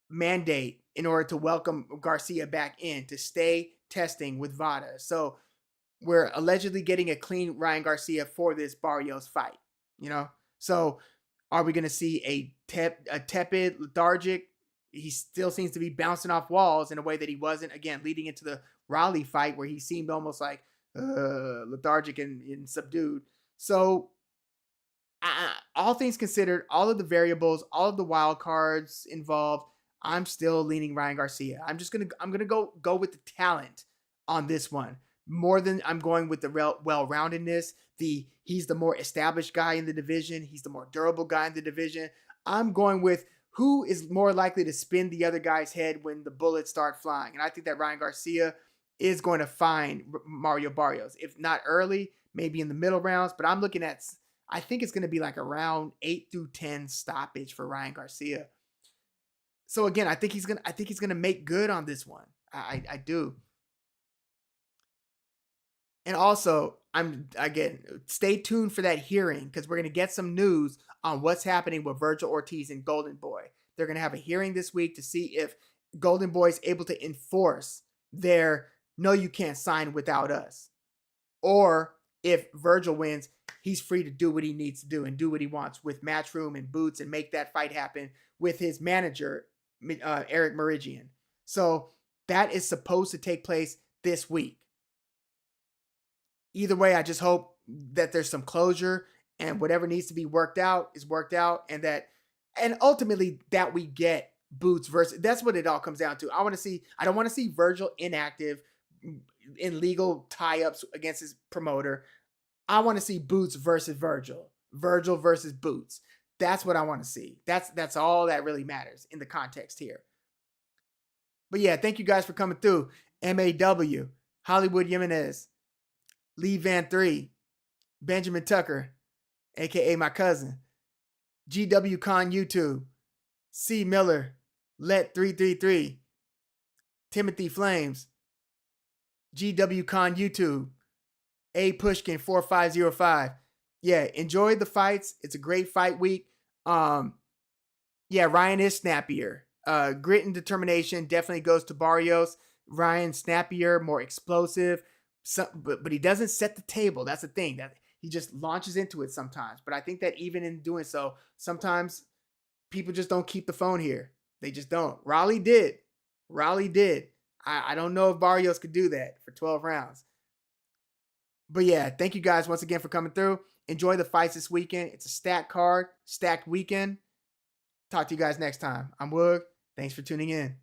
mandate in order to welcome Garcia back in, to stay testing with VADA. So we're allegedly getting a clean Ryan Garcia for this Barrios fight. So are we going to see a tepid, lethargic? He still seems to be bouncing off walls in a way that he wasn't, again, leading into the Raleigh fight where he seemed almost like lethargic and subdued. So all things considered, all of the variables, all of the wild cards involved, I'm still leaning Ryan Garcia. I'm gonna go with the talent on this one more than I'm going with the well-roundedness. He's the more established guy in the division. He's the more durable guy in the division. I'm going with who is more likely to spin the other guy's head when the bullets start flying. And I think that Ryan Garcia is going to find Mario Barrios. If not early, maybe in the middle rounds. But I think it's going to be like around 8 through 10 stoppage for Ryan Garcia. So again, I think he's gonna make good on this one. I do. And also, stay tuned for that hearing because we're gonna get some news on what's happening with Virgil Ortiz and Golden Boy. They're gonna have a hearing this week to see if Golden Boy is able to enforce their "no, you can't sign without us," or if Virgil wins, he's free to do what he needs to do and do what he wants with Matchroom and Boots and make that fight happen with his manager, Eric Meridian. So that is supposed to take place this week. Either way, I just hope that there's some closure and whatever needs to be worked out is worked out, and ultimately that we get Boots versus. That's what it all comes down to. I don't want to see Virgil inactive in legal tie-ups against his promoter. I want to see Boots versus Virgil versus Boots. That's what I want to see. That's all that really matters in the context here. But yeah, thank you guys for coming through. MAW, Hollywood Jimenez. Lee Van 3, Benjamin Tucker, aka my cousin, GW Con YouTube, C Miller, Let 333, Timothy Flames, GW Con YouTube, A Pushkin 4505. Yeah, enjoy the fights. It's a great fight week. Yeah, Ryan is snappier. Grit and determination definitely goes to Barrios. Ryan snappier, more explosive. But he doesn't set the table. That's the thing. That he just launches into it sometimes. But I think that even in doing so, sometimes people just don't keep the phone here. They just don't. Raleigh did. I don't know if Barrios could do that for 12 rounds. But yeah, thank you guys once again for coming through. Enjoy the fights this weekend. It's a stacked card, stacked weekend. Talk to you guys next time. I'm Woog. Thanks for tuning in.